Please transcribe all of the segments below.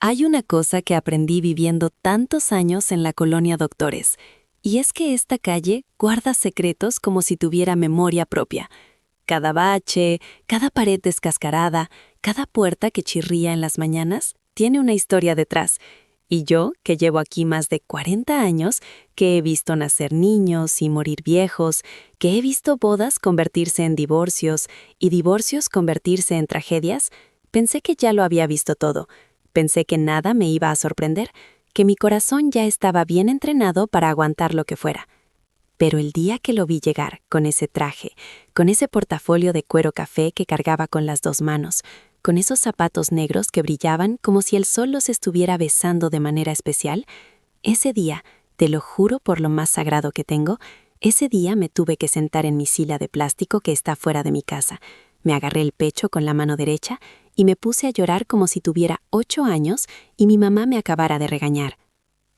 Hay una cosa que aprendí viviendo tantos años en la colonia Doctores, y es que esta calle guarda secretos como si tuviera memoria propia. Cada bache, cada pared descascarada, cada puerta que chirría en las mañanas, tiene una historia detrás. Y yo, que llevo aquí más de 40 años, que he visto nacer niños y morir viejos, que he visto bodas convertirse en divorcios y divorcios convertirse en tragedias, pensé que ya lo había visto todo. Pensé que nada me iba a sorprender, que mi corazón ya estaba bien entrenado para aguantar lo que fuera. Pero el día que lo vi llegar, con ese traje, con ese portafolio de cuero café que cargaba con las dos manos, con esos zapatos negros que brillaban como si el sol los estuviera besando de manera especial, ese día, te lo juro por lo más sagrado que tengo, ese día me tuve que sentar en mi silla de plástico que está fuera de mi casa. Me agarré el pecho con la mano derecha y me puse a llorar como si tuviera 8 años y mi mamá me acabara de regañar.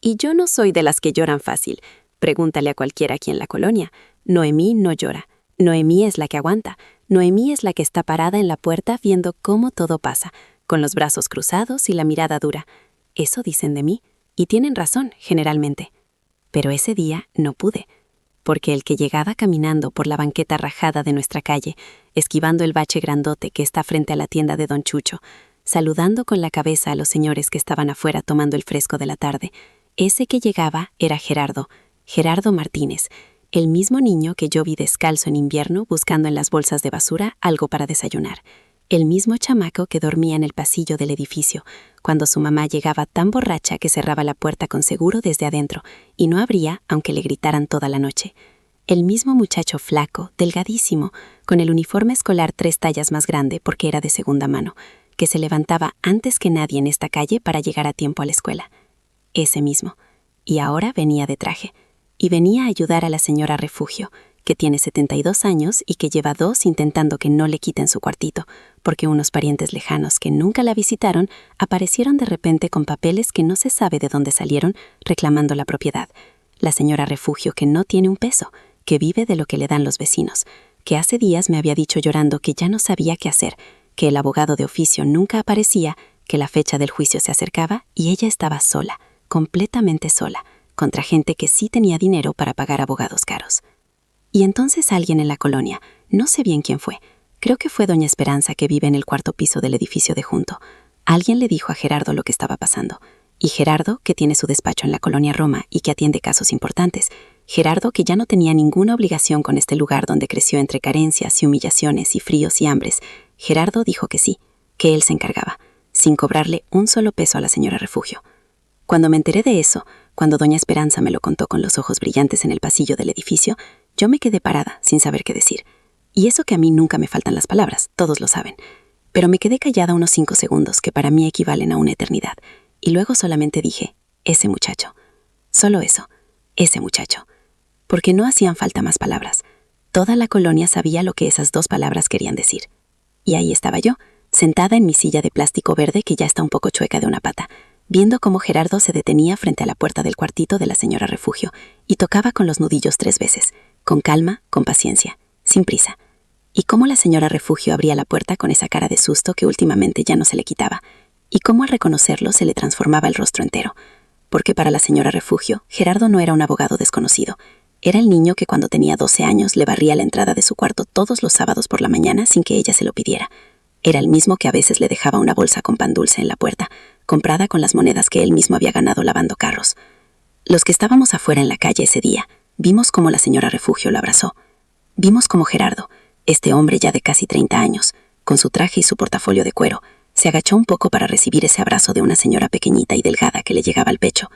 Y yo no soy de las que lloran fácil. Pregúntale a cualquiera aquí en la colonia. Noemí no llora. Noemí es la que aguanta. Noemí es la que está parada en la puerta viendo cómo todo pasa, con los brazos cruzados y la mirada dura. Eso dicen de mí, y tienen razón, generalmente. Pero ese día no pude, porque el que llegaba caminando por la banqueta rajada de nuestra calle, esquivando el bache grandote que está frente a la tienda de Don Chucho, saludando con la cabeza a los señores que estaban afuera tomando el fresco de la tarde, ese que llegaba era Gerardo Martínez, el mismo niño que yo vi descalzo en invierno buscando en las bolsas de basura algo para desayunar. El mismo chamaco que dormía en el pasillo del edificio, cuando su mamá llegaba tan borracha que cerraba la puerta con seguro desde adentro y no abría aunque le gritaran toda la noche. El mismo muchacho flaco, delgadísimo, con el uniforme escolar 3 tallas más grande porque era de segunda mano, que se levantaba antes que nadie en esta calle para llegar a tiempo a la escuela. Ese mismo. Y ahora venía de traje. Y venía a ayudar a la señora Refugio, que tiene 72 años y que lleva 2 intentando que no le quiten su cuartito, porque unos parientes lejanos que nunca la visitaron aparecieron de repente con papeles que no se sabe de dónde salieron reclamando la propiedad. La señora Refugio que no tiene un peso, que vive de lo que le dan los vecinos, que hace días me había dicho llorando que ya no sabía qué hacer, que el abogado de oficio nunca aparecía, que la fecha del juicio se acercaba y ella estaba sola, completamente sola, contra gente que sí tenía dinero para pagar abogados caros. Y entonces alguien en la colonia, no sé bien quién fue, creo que fue doña Esperanza que vive en el 4º piso del edificio de junto, alguien le dijo a Gerardo lo que estaba pasando. Y Gerardo, que tiene su despacho en la colonia Roma y que atiende casos importantes, Gerardo, que ya no tenía ninguna obligación con este lugar donde creció entre carencias y humillaciones y fríos y hambres, Gerardo dijo que sí, que él se encargaba, sin cobrarle un solo peso a la señora Refugio. Cuando me enteré de eso, cuando doña Esperanza me lo contó con los ojos brillantes en el pasillo del edificio, yo me quedé parada, sin saber qué decir. Y eso que a mí nunca me faltan las palabras, todos lo saben. Pero me quedé callada unos 5 segundos, que para mí equivalen a una eternidad. Y luego solamente dije, ese muchacho. Solo eso, ese muchacho. Porque no hacían falta más palabras. Toda la colonia sabía lo que esas 2 palabras querían decir. Y ahí estaba yo, sentada en mi silla de plástico verde que ya está un poco chueca de una pata, viendo cómo Gerardo se detenía frente a la puerta del cuartito de la señora Refugio y tocaba con los nudillos 3 veces, con calma, con paciencia, sin prisa. Y cómo la señora Refugio abría la puerta con esa cara de susto que últimamente ya no se le quitaba, y cómo al reconocerlo se le transformaba el rostro entero. Porque para la señora Refugio, Gerardo no era un abogado desconocido. Era el niño que cuando tenía 12 años le barría la entrada de su cuarto todos los sábados por la mañana sin que ella se lo pidiera. Era el mismo que a veces le dejaba una bolsa con pan dulce en la puerta, comprada con las monedas que él mismo había ganado lavando carros. Los que estábamos afuera en la calle ese día, vimos cómo la señora Refugio lo abrazó. Vimos cómo Gerardo, este hombre ya de casi 30 años, con su traje y su portafolio de cuero, se agachó un poco para recibir ese abrazo de una señora pequeñita y delgada que le llegaba al pecho,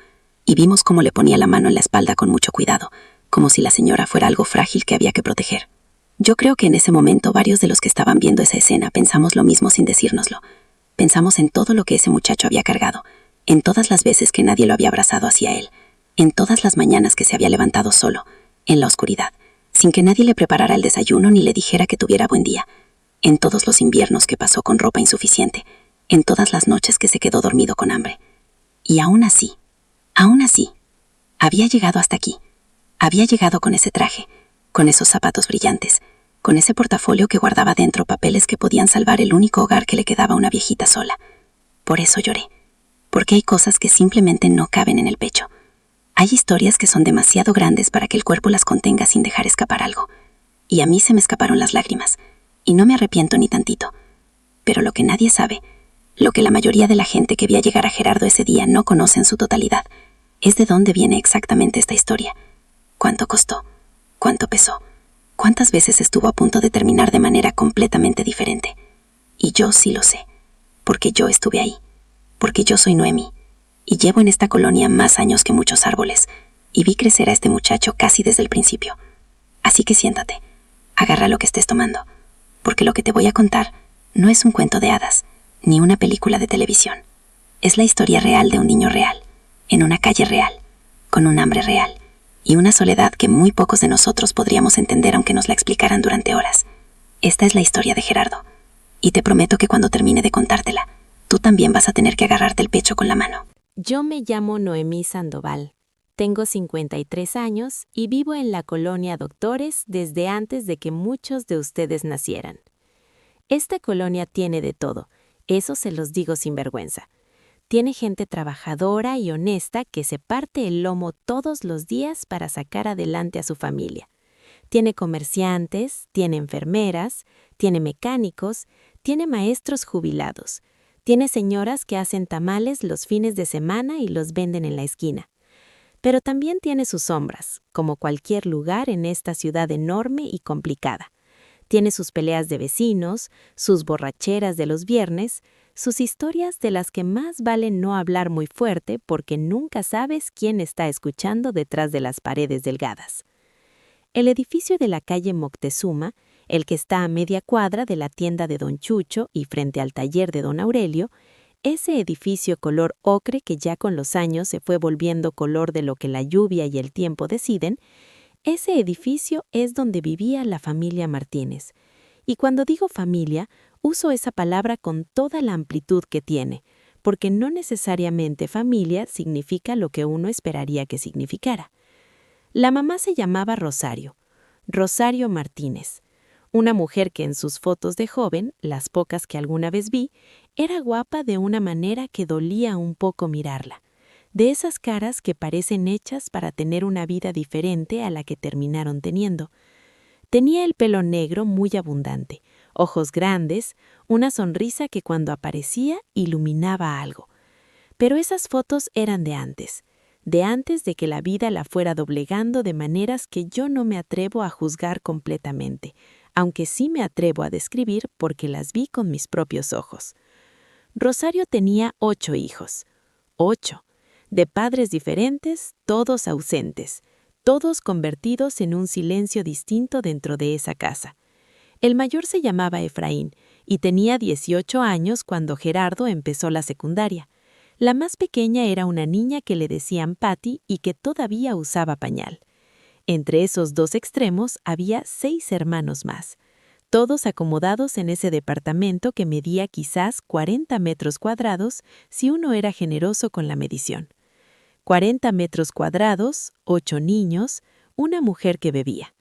y vimos cómo le ponía la mano en la espalda con mucho cuidado, como si la señora fuera algo frágil que había que proteger. Yo creo que en ese momento varios de los que estaban viendo esa escena pensamos lo mismo sin decírnoslo. Pensamos en todo lo que ese muchacho había cargado, en todas las veces que nadie lo había abrazado hacia él, en todas las mañanas que se había levantado solo, en la oscuridad, sin que nadie le preparara el desayuno ni le dijera que tuviera buen día, en todos los inviernos que pasó con ropa insuficiente, en todas las noches que se quedó dormido con hambre. Y aún así, había llegado hasta aquí. Había llegado con ese traje, con esos zapatos brillantes, con ese portafolio que guardaba dentro papeles que podían salvar el único hogar que le quedaba a una viejita sola. Por eso lloré, porque porque hay cosas que simplemente no caben en el pecho. Hay historias que son demasiado grandes para que el cuerpo las contenga sin dejar escapar algo. Y a mí se me escaparon las lágrimas, y no me arrepiento ni tantito. Pero lo que nadie sabe, lo que la mayoría de la gente que vio llegar a Gerardo ese día no conoce en su totalidad, es de dónde viene exactamente esta historia. ¿Cuánto costó? ¿Cuánto pesó? ¿Cuántas veces estuvo a punto de terminar de manera completamente diferente? Y yo sí lo sé, porque yo estuve ahí, porque yo soy Noemi, y llevo en esta colonia más años que muchos árboles, y vi crecer a este muchacho casi desde el principio. Así que siéntate, agarra lo que estés tomando, porque lo que te voy a contar no es un cuento de hadas, ni una película de televisión. Es la historia real de un niño real, en una calle real, con un hambre real, y una soledad que muy pocos de nosotros podríamos entender aunque nos la explicaran durante horas. Esta es la historia de Gerardo, y te prometo que cuando termine de contártela, tú también vas a tener que agarrarte el pecho con la mano. Yo me llamo Noemí Sandoval. Tengo 53 años y vivo en la colonia Doctores desde antes de que muchos de ustedes nacieran. Esta colonia tiene de todo, eso se los digo sin vergüenza. Tiene gente trabajadora y honesta que se parte el lomo todos los días para sacar adelante a su familia. Tiene comerciantes, tiene enfermeras, tiene mecánicos, tiene maestros jubilados, tiene señoras que hacen tamales los fines de semana y los venden en la esquina. Pero también tiene sus sombras, como cualquier lugar en esta ciudad enorme y complicada. Tiene sus peleas de vecinos, sus borracheras de los viernes, sus historias de las que más vale no hablar muy fuerte porque nunca sabes quién está escuchando detrás de las paredes delgadas. El edificio de la calle Moctezuma, el que está a media cuadra de la tienda de Don Chucho y frente al taller de Don Aurelio, ese edificio color ocre que ya con los años se fue volviendo color de lo que la lluvia y el tiempo deciden, ese edificio es donde vivía la familia Martínez. Y cuando digo familia, uso esa palabra con toda la amplitud que tiene, porque no necesariamente familia significa lo que uno esperaría que significara. La mamá se llamaba Rosario Martínez, una mujer que en sus fotos de joven, las pocas que alguna vez vi, era guapa de una manera que dolía un poco mirarla, de esas caras que parecen hechas para tener una vida diferente a la que terminaron teniendo. Tenía el pelo negro muy abundante, ojos grandes, una sonrisa que cuando aparecía iluminaba algo. Pero esas fotos eran de antes de que la vida la fuera doblegando de maneras que yo no me atrevo a juzgar completamente, aunque sí me atrevo a describir porque las vi con mis propios ojos. Rosario tenía 8 hijos. 8, de padres diferentes, todos ausentes, todos convertidos en un silencio distinto dentro de esa casa. El mayor se llamaba Efraín y tenía 18 años cuando Gerardo empezó la secundaria. La más pequeña era una niña que le decían Patty y que todavía usaba pañal. Entre esos dos extremos había 6 hermanos más, todos acomodados en ese departamento que medía quizás 40 metros cuadrados si uno era generoso con la medición. 40 metros cuadrados, 8 niños, una mujer que bebía.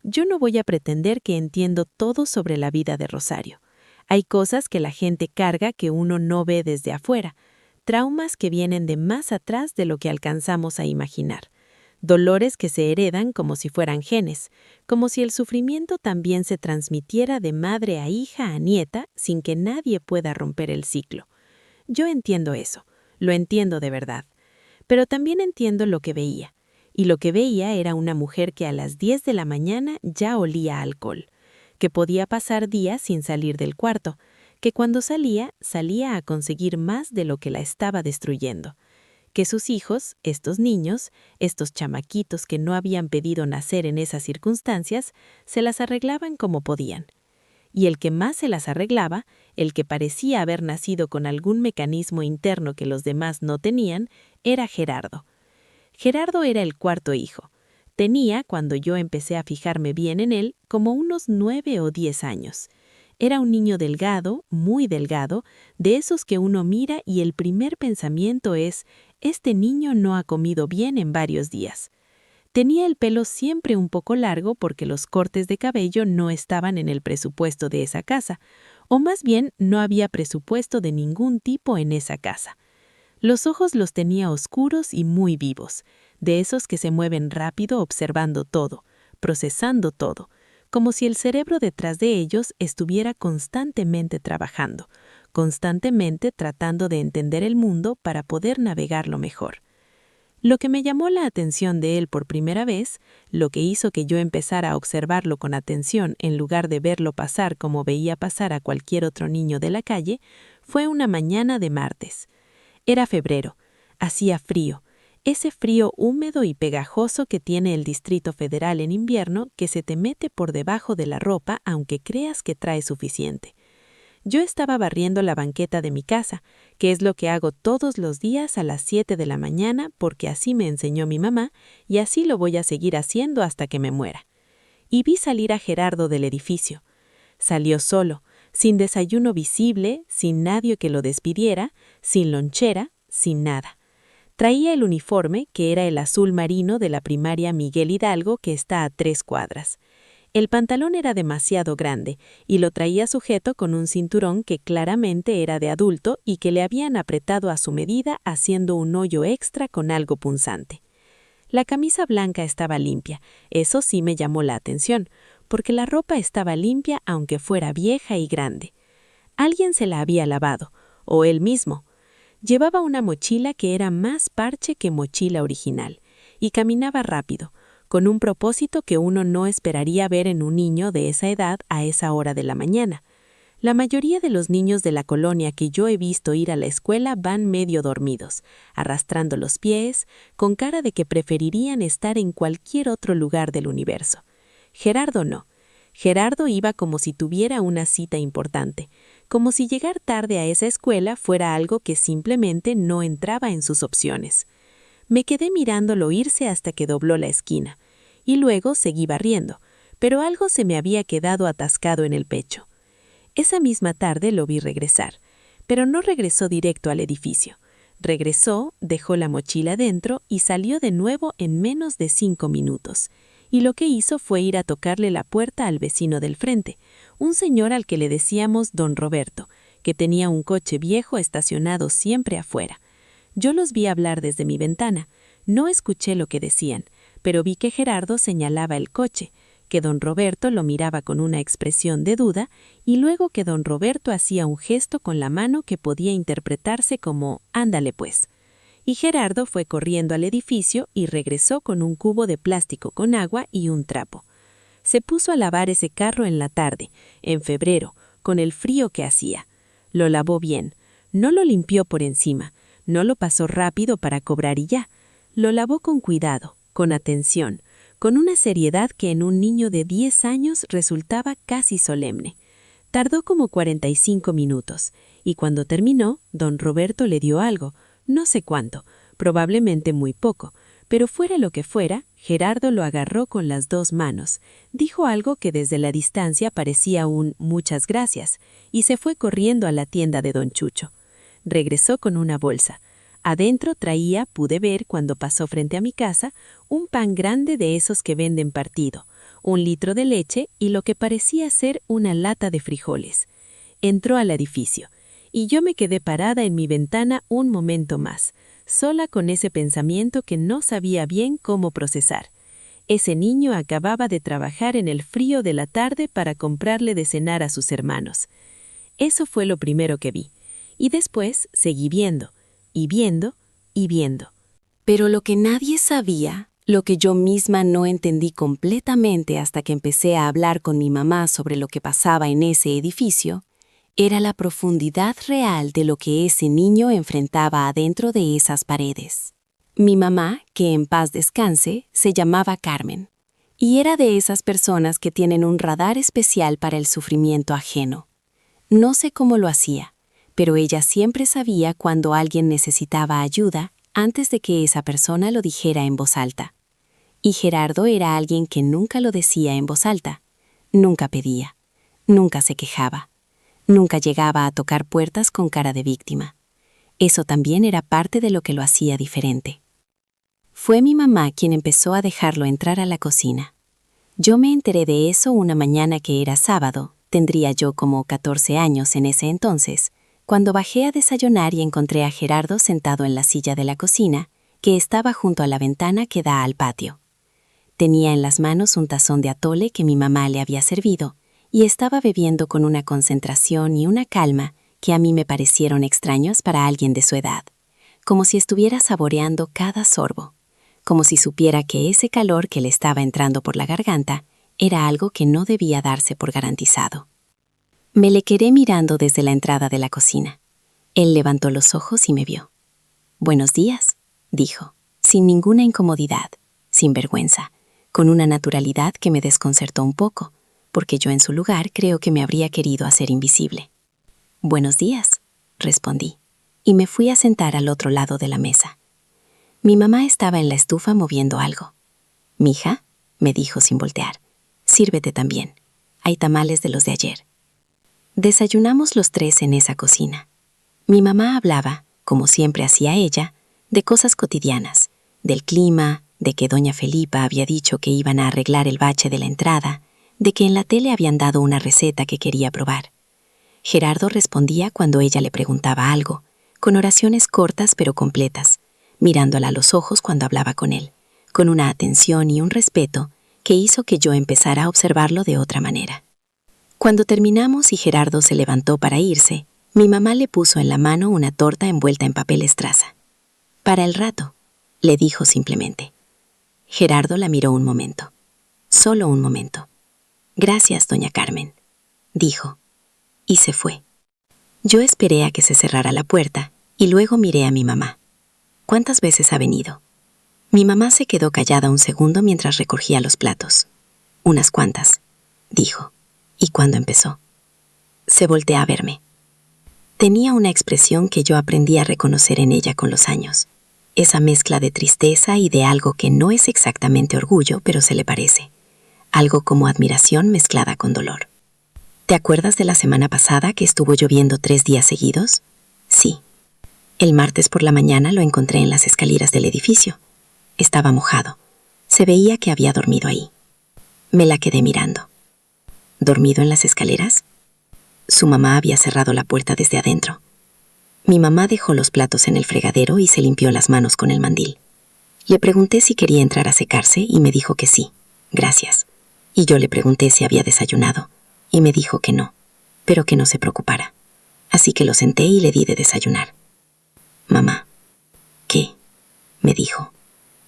Yo no voy a pretender que entiendo todo sobre la vida de Rosario. Hay cosas que la gente carga que uno no ve desde afuera, traumas que vienen de más atrás de lo que alcanzamos a imaginar, dolores que se heredan como si fueran genes, como si el sufrimiento también se transmitiera de madre a hija a nieta sin que nadie pueda romper el ciclo. Yo entiendo eso, lo entiendo de verdad, pero también entiendo lo que veía, y lo que veía era una mujer que a las 10 de la mañana ya olía a alcohol, que podía pasar días sin salir del cuarto, que cuando salía a conseguir más de lo que la estaba destruyendo, que sus hijos, estos niños, estos chamaquitos que no habían pedido nacer en esas circunstancias, se las arreglaban como podían. Y el que más se las arreglaba, el que parecía haber nacido con algún mecanismo interno que los demás no tenían, era Gerardo. Gerardo era el cuarto hijo. Tenía, cuando yo empecé a fijarme bien en él, como unos 9 o 10 años. Era un niño delgado, muy delgado, de esos que uno mira y el primer pensamiento es, este niño no ha comido bien en varios días. Tenía el pelo siempre un poco largo porque los cortes de cabello no estaban en el presupuesto de esa casa, o más bien no había presupuesto de ningún tipo en esa casa. Los ojos los tenía oscuros y muy vivos, de esos que se mueven rápido observando todo, procesando todo, como si el cerebro detrás de ellos estuviera constantemente trabajando, constantemente tratando de entender el mundo para poder navegarlo mejor. Lo que me llamó la atención de él por primera vez, lo que hizo que yo empezara a observarlo con atención en lugar de verlo pasar como veía pasar a cualquier otro niño de la calle, fue una mañana de martes. Era febrero, hacía frío, ese frío húmedo y pegajoso que tiene el Distrito Federal en invierno que se te mete por debajo de la ropa aunque creas que trae suficiente. Yo estaba barriendo la banqueta de mi casa, que es lo que hago todos los días a las 7 de la mañana porque así me enseñó mi mamá y así lo voy a seguir haciendo hasta que me muera. Y vi salir a Gerardo del edificio. Salió solo, sin desayuno visible, sin nadie que lo despidiera, sin lonchera, sin nada. Traía el uniforme, que era el azul marino de la primaria Miguel Hidalgo, que está a 3 cuadras. El pantalón era demasiado grande y lo traía sujeto con un cinturón que claramente era de adulto y que le habían apretado a su medida haciendo un hoyo extra con algo punzante. La camisa blanca estaba limpia, eso sí me llamó la atención, porque la ropa estaba limpia aunque fuera vieja y grande. Alguien se la había lavado, o él mismo. Llevaba una mochila que era más parche que mochila original, y caminaba rápido, con un propósito que uno no esperaría ver en un niño de esa edad a esa hora de la mañana. La mayoría de los niños de la colonia que yo he visto ir a la escuela van medio dormidos, arrastrando los pies, con cara de que preferirían estar en cualquier otro lugar del universo. Gerardo no. Gerardo iba como si tuviera una cita importante, como si llegar tarde a esa escuela fuera algo que simplemente no entraba en sus opciones. Me quedé mirándolo irse hasta que dobló la esquina, y luego seguí barriendo, pero algo se me había quedado atascado en el pecho. Esa misma tarde lo vi regresar, pero no regresó directo al edificio. Regresó, dejó la mochila dentro y salió de nuevo en menos de 5 minutos. Y lo que hizo fue ir a tocarle la puerta al vecino del frente, un señor al que le decíamos Don Roberto, que tenía un coche viejo estacionado siempre afuera. Yo los vi hablar desde mi ventana. No escuché lo que decían, pero vi que Gerardo señalaba el coche, que don Roberto lo miraba con una expresión de duda y luego que don Roberto hacía un gesto con la mano que podía interpretarse como «ándale pues». Y Gerardo fue corriendo al edificio y regresó con un cubo de plástico con agua y un trapo. Se puso a lavar ese carro en la tarde, en febrero, con el frío que hacía. Lo lavó bien, no lo limpió por encima, no lo pasó rápido para cobrar y ya. Lo lavó con cuidado, con atención, con una seriedad que en un niño de 10 años resultaba casi solemne. Tardó como 45 minutos, y cuando terminó, don Roberto le dio algo, no sé cuánto, probablemente muy poco, pero fuera lo que fuera, Gerardo lo agarró con las 2 manos, dijo algo que desde la distancia parecía un «muchas gracias», y se fue corriendo a la tienda de don Chucho. Regresó con una bolsa. Adentro traía, pude ver cuando pasó frente a mi casa, un pan grande de esos que venden partido, 1 litro de leche y lo que parecía ser una lata de frijoles. Entró al edificio, y yo me quedé parada en mi ventana un momento más, sola con ese pensamiento que no sabía bien cómo procesar. Ese niño acababa de trabajar en el frío de la tarde para comprarle de cenar a sus hermanos. Eso fue lo primero que vi, y después seguí viendo, y viendo, y viendo. Pero lo que nadie sabía, lo que yo misma no entendí completamente hasta que empecé a hablar con mi mamá sobre lo que pasaba en ese edificio, era la profundidad real de lo que ese niño enfrentaba adentro de esas paredes. Mi mamá, que en paz descanse, se llamaba Carmen, y era de esas personas que tienen un radar especial para el sufrimiento ajeno. No sé cómo lo hacía, pero ella siempre sabía cuando alguien necesitaba ayuda antes de que esa persona lo dijera en voz alta. Y Gerardo era alguien que nunca lo decía en voz alta, nunca pedía, nunca se quejaba, nunca llegaba a tocar puertas con cara de víctima. Eso también era parte de lo que lo hacía diferente. Fue mi mamá quien empezó a dejarlo entrar a la cocina. Yo me enteré de eso una mañana que era sábado, tendría yo como 14 años en ese entonces. cuando bajé a desayunar y encontré a Gerardo sentado en la silla de la cocina, que estaba junto a la ventana que da al patio. Tenía en las manos un tazón de atole que mi mamá le había servido, y estaba bebiendo con una concentración y una calma que a mí me parecieron extraños para alguien de su edad, como si estuviera saboreando cada sorbo, como si supiera que ese calor que le estaba entrando por la garganta era algo que no debía darse por garantizado. Me le quedé mirando desde la entrada de la cocina. Él levantó los ojos y me vio. «Buenos días», dijo, sin ninguna incomodidad, sin vergüenza, con una naturalidad que me desconcertó un poco, porque yo en su lugar creo que me habría querido hacer invisible. «Buenos días», respondí, y me fui a sentar al otro lado de la mesa. Mi mamá estaba en la estufa moviendo algo. «Mija», me dijo sin voltear, «sírvete también. Hay tamales de los de ayer». Desayunamos los tres en esa cocina. Mi mamá hablaba, como siempre hacía ella, de cosas cotidianas, del clima, de que doña Felipa había dicho que iban a arreglar el bache de la entrada, de que en la tele habían dado una receta que quería probar. Gerardo respondía cuando ella le preguntaba algo, con oraciones cortas pero completas, mirándola a los ojos cuando hablaba con él, con una atención y un respeto que hizo que yo empezara a observarlo de otra manera. Cuando terminamos y Gerardo se levantó para irse, mi mamá le puso en la mano una torta envuelta en papel estraza. «Para el rato», le dijo simplemente. Gerardo la miró un momento. Solo un momento. «Gracias, doña Carmen», dijo, y se fue. Yo esperé a que se cerrara la puerta y luego miré a mi mamá. «¿Cuántas veces ha venido?» Mi mamá se quedó callada un segundo mientras recogía los platos. «Unas cuantas», dijo. ¿Y cuándo empezó? Se voltea a verme. Tenía una expresión que yo aprendí a reconocer en ella con los años. Esa mezcla de tristeza y de algo que no es exactamente orgullo, pero se le parece. Algo como admiración mezclada con dolor. ¿Te acuerdas de la semana pasada que estuvo lloviendo 3 días seguidos? Sí. El martes por la mañana lo encontré en las escaleras del edificio. Estaba mojado. Se veía que había dormido ahí. Me la quedé mirando. ¿Dormido en las escaleras? Su mamá había cerrado la puerta desde adentro. Mi mamá dejó los platos en el fregadero y se limpió las manos con el mandil. Le pregunté si quería entrar a secarse y me dijo que sí, gracias. Y yo le pregunté si había desayunado y me dijo que no, pero que no se preocupara. Así que lo senté y le di de desayunar. «Mamá». «¿Qué?», me dijo,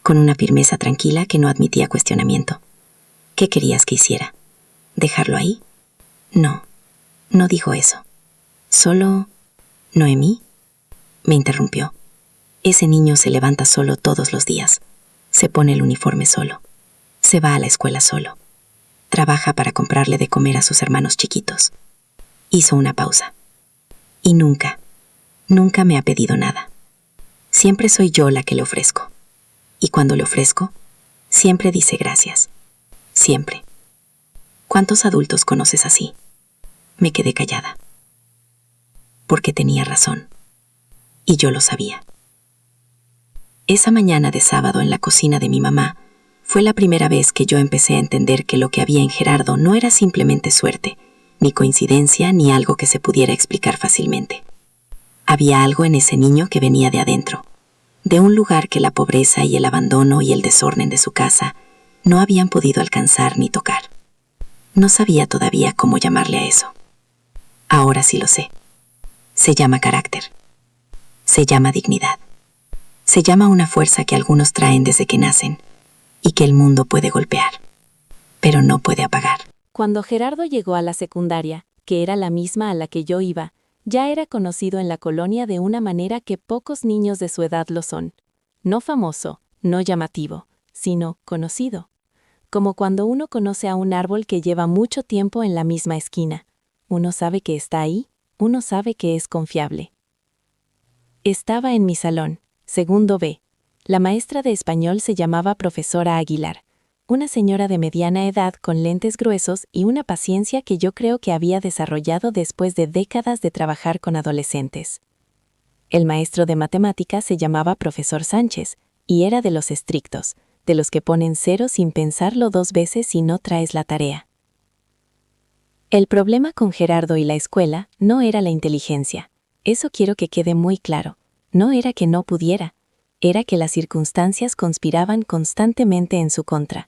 con una firmeza tranquila que no admitía cuestionamiento. «¿Qué querías que hiciera? ¿Dejarlo ahí?» «No, no dijo eso. Solo... ¿Noemí?», me interrumpió. «Ese niño se levanta solo todos los días. Se pone el uniforme solo. Se va a la escuela solo. Trabaja para comprarle de comer a sus hermanos chiquitos». Hizo una pausa. «Y nunca, nunca me ha pedido nada. Siempre soy yo la que le ofrezco. Y cuando le ofrezco, siempre dice gracias. Siempre. ¿Cuántos adultos conoces así?». Me quedé callada. Porque tenía razón. Y yo lo sabía. Esa mañana de sábado en la cocina de mi mamá fue la primera vez que yo empecé a entender que lo que había en Gerardo no era simplemente suerte, ni coincidencia, ni algo que se pudiera explicar fácilmente. Había algo en ese niño que venía de adentro, de un lugar que la pobreza y el abandono y el desorden de su casa no habían podido alcanzar ni tocar. No sabía todavía cómo llamarle a eso. Ahora sí lo sé. Se llama carácter. Se llama dignidad. Se llama una fuerza que algunos traen desde que nacen y que el mundo puede golpear, pero no puede apagar. Cuando Gerardo llegó a la secundaria, que era la misma a la que yo iba, ya era conocido en la colonia de una manera que pocos niños de su edad lo son. No famoso, no llamativo, sino conocido. Como cuando uno conoce a un árbol que lleva mucho tiempo en la misma esquina. Uno sabe que está ahí, uno sabe que es confiable. Estaba en mi salón, segundo B. La maestra de español se llamaba profesora Aguilar, una señora de mediana edad con lentes gruesos y una paciencia que yo creo que había desarrollado después de décadas de trabajar con adolescentes. El maestro de matemáticas se llamaba profesor Sánchez y era de los estrictos, de los que ponen 0 sin pensarlo 2 veces si no traes la tarea. El problema con Gerardo y la escuela no era la inteligencia, Eso quiero que quede muy claro. No era que no pudiera, era que las circunstancias conspiraban constantemente en su contra.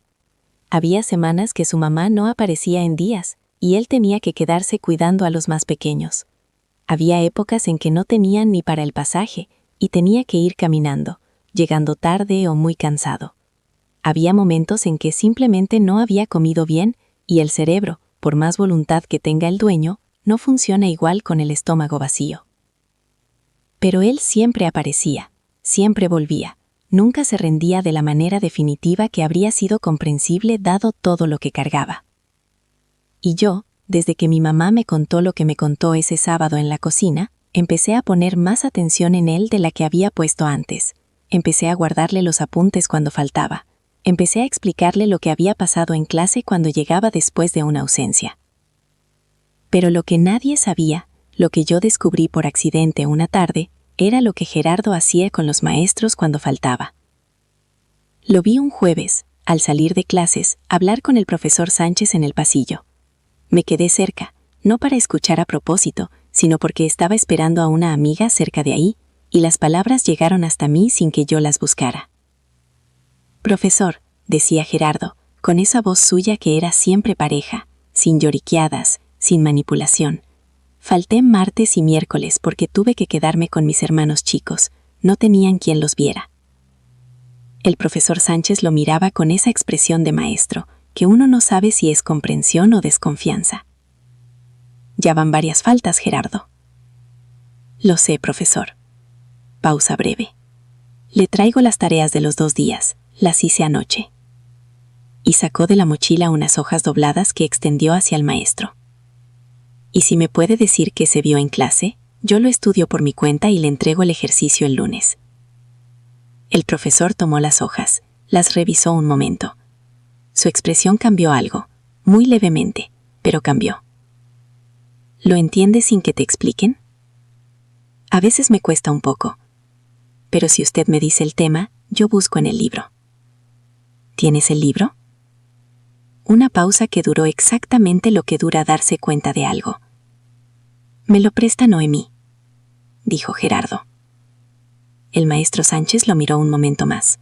Había semanas que su mamá no aparecía en días, y él tenía que quedarse cuidando a los más pequeños. Había épocas en que no tenían ni para el pasaje, y tenía que ir caminando, llegando tarde o muy cansado. Había momentos en que simplemente no había comido bien, y el cerebro, por más voluntad que tenga el dueño, no funciona igual con el estómago vacío. Pero él siempre aparecía, siempre volvía, nunca se rendía de la manera definitiva que habría sido comprensible dado todo lo que cargaba. Y yo, desde que mi mamá me contó lo que me contó ese sábado en la cocina, empecé a poner más atención en él de la que había puesto antes. Empecé a guardarle los apuntes cuando faltaba. Empecé a explicarle lo que había pasado en clase cuando llegaba después de una ausencia. Pero lo que nadie sabía, lo que yo descubrí por accidente una tarde, era lo que Gerardo hacía con los maestros cuando faltaba. Lo vi un jueves, al salir de clases, hablar con el profesor Sánchez en el pasillo. Me quedé cerca, no para escuchar a propósito, sino porque estaba esperando a una amiga cerca de ahí, y las palabras llegaron hasta mí sin que yo las buscara. «Profesor», decía Gerardo, con esa voz suya que era siempre pareja, sin lloriqueadas, sin manipulación. «Falté martes y miércoles porque tuve que quedarme con mis hermanos chicos, no tenían quien los viera». El profesor Sánchez lo miraba con esa expresión de maestro, que uno no sabe si es comprensión o desconfianza. «Ya van varias faltas, Gerardo». «Lo sé, profesor». Pausa breve. «Le traigo las tareas de los 2 días, las hice anoche». Y sacó de la mochila unas hojas dobladas que extendió hacia el maestro. «¿Y si me puede decir qué se vio en clase? Yo lo estudio por mi cuenta y le entrego el ejercicio el lunes». El profesor tomó las hojas, las revisó un momento. Su expresión cambió algo, muy levemente, pero cambió. «¿Lo entiendes sin que te expliquen?» «A veces me cuesta un poco. Pero si usted me dice el tema, yo busco en el libro». «¿Tienes el libro?» Una pausa que duró exactamente lo que dura darse cuenta de algo. «Me lo presta Noemí», dijo Gerardo. El maestro Sánchez lo miró un momento más.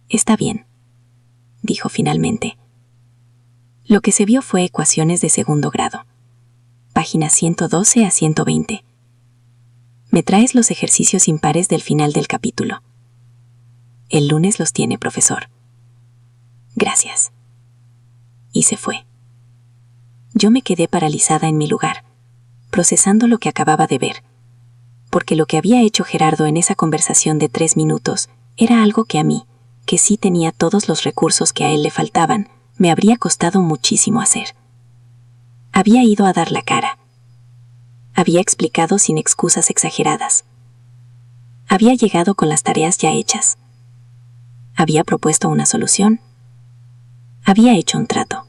«Está bien», dijo finalmente. Lo que se vio fue ecuaciones de segundo grado. Páginas 112 a 120. «Me traes los ejercicios impares del final del capítulo». «El lunes los tiene, profesor». «Gracias». Y se fue. Yo me quedé paralizada en mi lugar, procesando lo que acababa de ver, porque lo que había hecho Gerardo en esa conversación de 3 minutos era algo que a mí, que sí tenía todos los recursos que a él le faltaban, me habría costado muchísimo hacer. Había ido a dar la cara. Había explicado sin excusas exageradas. Había llegado con las tareas ya hechas. Había propuesto una solución. Había hecho un trato.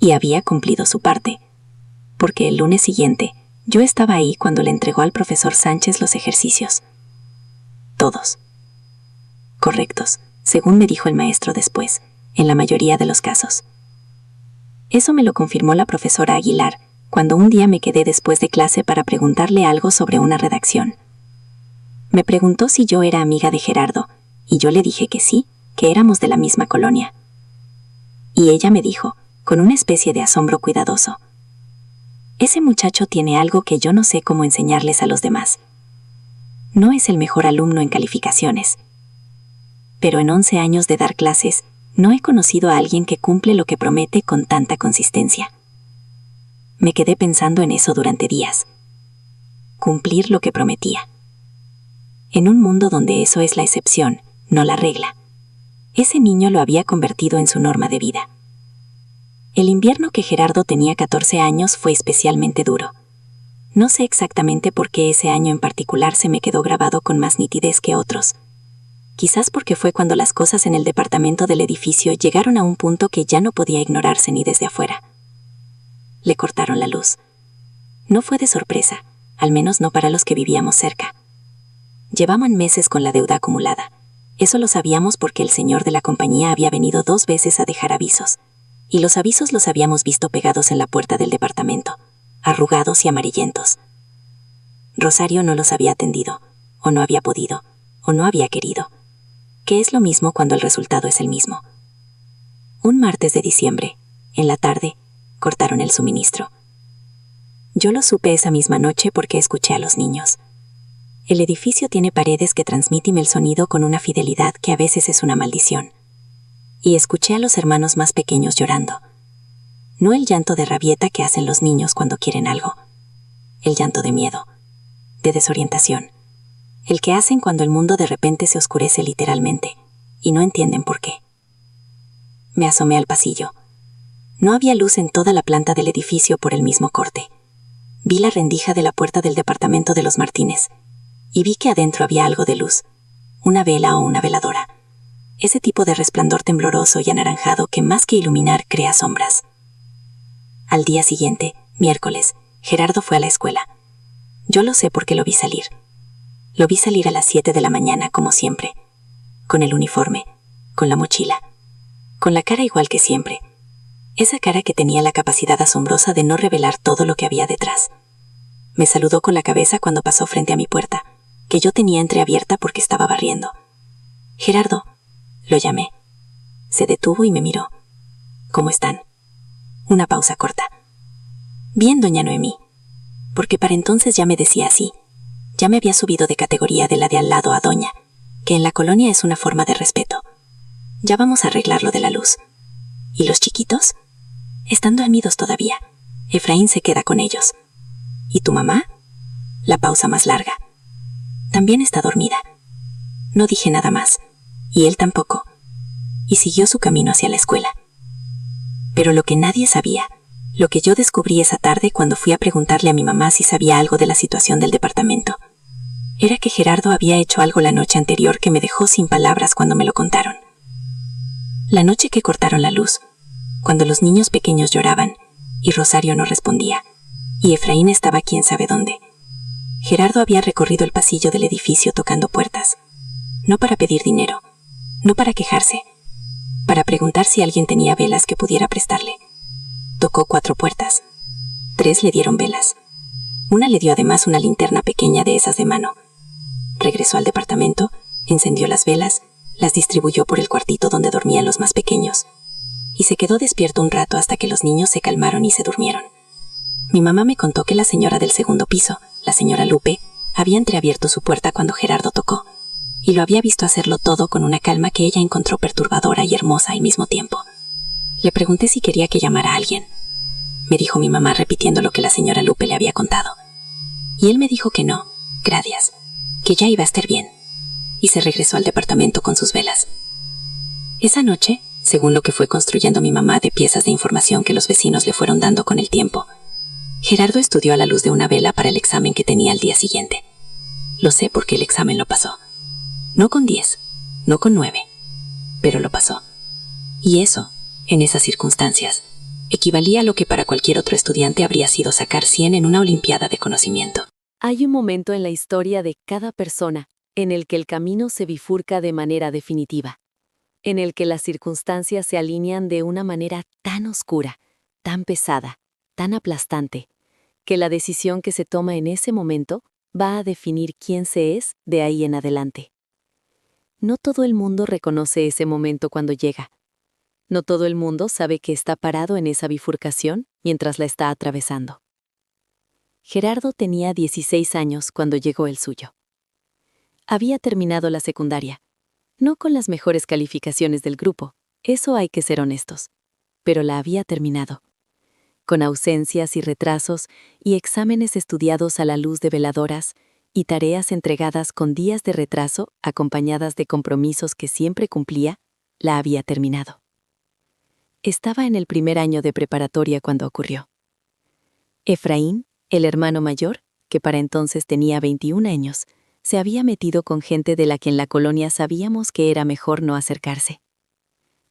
Y había cumplido su parte, porque el lunes siguiente yo estaba ahí cuando le entregó al profesor Sánchez los ejercicios. Todos. Correctos, según me dijo el maestro después, en la mayoría de los casos. Eso me lo confirmó la profesora Aguilar, cuando un día me quedé después de clase para preguntarle algo sobre una redacción. Me preguntó si yo era amiga de Gerardo, y yo le dije que sí, que éramos de la misma colonia. Y ella me dijo, con una especie de asombro cuidadoso: «Ese muchacho tiene algo que yo no sé cómo enseñarles a los demás. No es el mejor alumno en calificaciones. Pero en 11 años de dar clases, no he conocido a alguien que cumple lo que promete con tanta consistencia». Me quedé pensando en eso durante días. Cumplir lo que prometía. En un mundo donde eso es la excepción, no la regla. Ese niño lo había convertido en su norma de vida. El invierno que Gerardo tenía 14 años fue especialmente duro. No sé exactamente por qué ese año en particular se me quedó grabado con más nitidez que otros. Quizás porque fue cuando las cosas en el departamento del edificio llegaron a un punto que ya no podía ignorarse ni desde afuera. Le cortaron la luz. No fue de sorpresa, al menos no para los que vivíamos cerca. Llevaban meses con la deuda acumulada. Eso lo sabíamos porque el señor de la compañía había venido 2 veces a dejar avisos. Y los avisos los habíamos visto pegados en la puerta del departamento, arrugados y amarillentos. Rosario no los había atendido, o no había podido, o no había querido, que es lo mismo cuando el resultado es el mismo. Un martes de diciembre, en la tarde, cortaron el suministro. Yo lo supe esa misma noche porque escuché a los niños. El edificio tiene paredes que transmiten el sonido con una fidelidad que a veces es una maldición. Y escuché a los hermanos más pequeños llorando. No el llanto de rabieta que hacen los niños cuando quieren algo. El llanto de miedo, de desorientación. El que hacen cuando el mundo de repente se oscurece literalmente, y no entienden por qué. Me asomé al pasillo. No había luz en toda la planta del edificio por el mismo corte. Vi la rendija de la puerta del departamento de los Martínez, y vi que adentro había algo de luz, una vela o una veladora. Ese tipo de resplandor tembloroso y anaranjado que más que iluminar crea sombras. Al día siguiente, miércoles, Gerardo fue a la escuela. Yo lo sé porque lo vi salir. Lo vi salir a las 7 de la mañana, como siempre, con el uniforme, con la mochila, con la cara igual que siempre. Esa cara que tenía la capacidad asombrosa de no revelar todo lo que había detrás. Me saludó con la cabeza cuando pasó frente a mi puerta, que yo tenía entreabierta porque estaba barriendo. «Gerardo», lo llamé. Se detuvo y me miró. «¿Cómo están?» Una pausa corta. «Bien, doña Noemí», porque para entonces ya me decía así. Ya me había subido de categoría de la de al lado a doña, que en la colonia es una forma de respeto. Ya vamos a arreglar lo de la luz. ¿Y los chiquitos? Están dormidos todavía. Efraín se queda con ellos. ¿Y tu mamá? La pausa más larga. También está dormida. No dije nada más, y él tampoco, y siguió su camino hacia la escuela. Pero lo que nadie sabía, lo que yo descubrí esa tarde cuando fui a preguntarle a mi mamá si sabía algo de la situación del departamento, era que Gerardo había hecho algo la noche anterior que me dejó sin palabras cuando me lo contaron. La noche que cortaron la luz, cuando los niños pequeños lloraban, y Rosario no respondía, y Efraín estaba quién sabe dónde, Gerardo había recorrido el pasillo del edificio tocando puertas, no para pedir dinero, no para quejarse, para preguntar si alguien tenía velas que pudiera prestarle. Tocó 4 puertas. 3 le dieron velas. Una le dio además una linterna pequeña de esas de mano. Regresó al departamento, encendió las velas, las distribuyó por el cuartito donde dormían los más pequeños, y se quedó despierto un rato hasta que los niños se calmaron y se durmieron. Mi mamá me contó que la señora del segundo piso, la señora Lupe, había entreabierto su puerta cuando Gerardo tocó, y lo había visto hacerlo todo con una calma que ella encontró perturbadora y hermosa al mismo tiempo. Le pregunté si quería que llamara a alguien. Me dijo mi mamá repitiendo lo que la señora Lupe le había contado. Y él me dijo que no, gracias, que ya iba a estar bien, y se regresó al departamento con sus velas. Esa noche, según lo que fue construyendo mi mamá de piezas de información que los vecinos le fueron dando con el tiempo, Gerardo estudió a la luz de una vela para el examen que tenía al día siguiente. Lo sé porque el examen lo pasó. No con 10, no con 9, pero lo pasó. Y eso, en esas circunstancias, equivalía a lo que para cualquier otro estudiante habría sido sacar 100 en una olimpiada de conocimiento. Hay un momento en la historia de cada persona en el que el camino se bifurca de manera definitiva, en el que las circunstancias se alinean de una manera tan oscura, tan pesada, tan aplastante, que la decisión que se toma en ese momento va a definir quién se es de ahí en adelante. No todo el mundo reconoce ese momento cuando llega. No todo el mundo sabe que está parado en esa bifurcación mientras la está atravesando. Gerardo tenía 16 años cuando llegó el suyo. Había terminado la secundaria, no con las mejores calificaciones del grupo, eso hay que ser honestos, pero la había terminado. Con ausencias y retrasos y exámenes estudiados a la luz de veladoras y tareas entregadas con días de retraso acompañadas de compromisos que siempre cumplía, la había terminado. Estaba en el primer año de preparatoria cuando ocurrió. Efraín, el hermano mayor, que para entonces tenía 21 años, se había metido con gente de la que en la colonia sabíamos que era mejor no acercarse.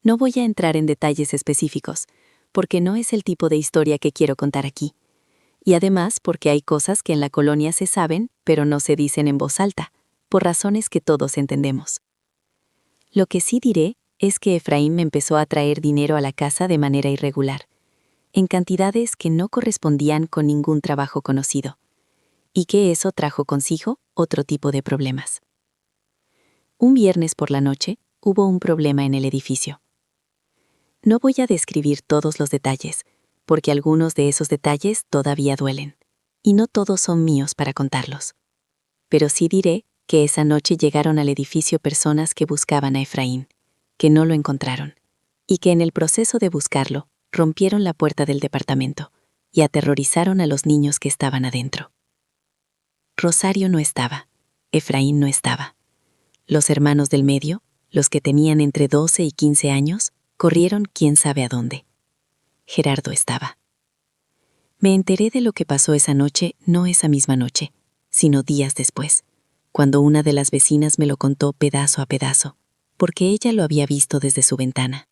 No voy a entrar en detalles específicos, porque no es el tipo de historia que quiero contar aquí. Y además porque hay cosas que en la colonia se saben, pero no se dicen en voz alta, por razones que todos entendemos. Lo que sí diré es que Efraín me empezó a traer dinero a la casa de manera irregular, en cantidades que no correspondían con ningún trabajo conocido. y que eso trajo consigo otro tipo de problemas. Un viernes por la noche hubo un problema en el edificio. No voy a describir todos los detalles, porque algunos de esos detalles todavía duelen, y no todos son míos para contarlos. Pero sí diré que esa noche llegaron al edificio personas que buscaban a Efraín, que no lo encontraron, y que en el proceso de buscarlo rompieron la puerta del departamento y aterrorizaron a los niños que estaban adentro. Rosario no estaba, Efraín no estaba. Los hermanos del medio, los que tenían entre 12 y 15 años, corrieron quién sabe a dónde. Gerardo estaba. Me enteré de lo que pasó esa noche, no esa misma noche, sino días después, cuando una de las vecinas me lo contó pedazo a pedazo, porque ella lo había visto desde su ventana.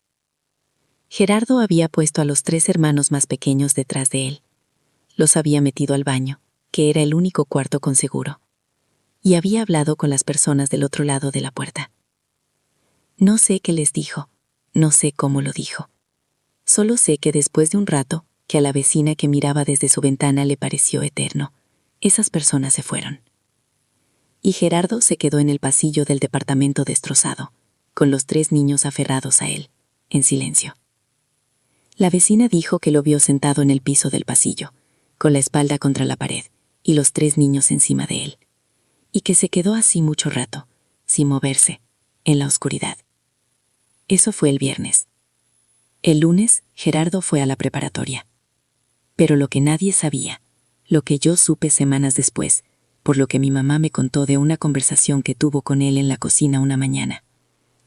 Gerardo había puesto a los 3 hermanos más pequeños detrás de él. Los había metido al baño, que era el único cuarto con seguro, y había hablado con las personas del otro lado de la puerta. No sé qué les dijo, no sé cómo lo dijo. Solo sé que después de un rato, que a la vecina que miraba desde su ventana le pareció eterno, esas personas se fueron. Y Gerardo se quedó en el pasillo del departamento destrozado, con los 3 niños aferrados a él, en silencio. La vecina dijo que lo vio sentado en el piso del pasillo, con la espalda contra la pared, y los 3 niños encima de él, y que se quedó así mucho rato, sin moverse, en la oscuridad. Eso fue el viernes. El lunes, Gerardo fue a la preparatoria. Pero lo que nadie sabía, lo que yo supe semanas después, por lo que mi mamá me contó de una conversación que tuvo con él en la cocina una mañana,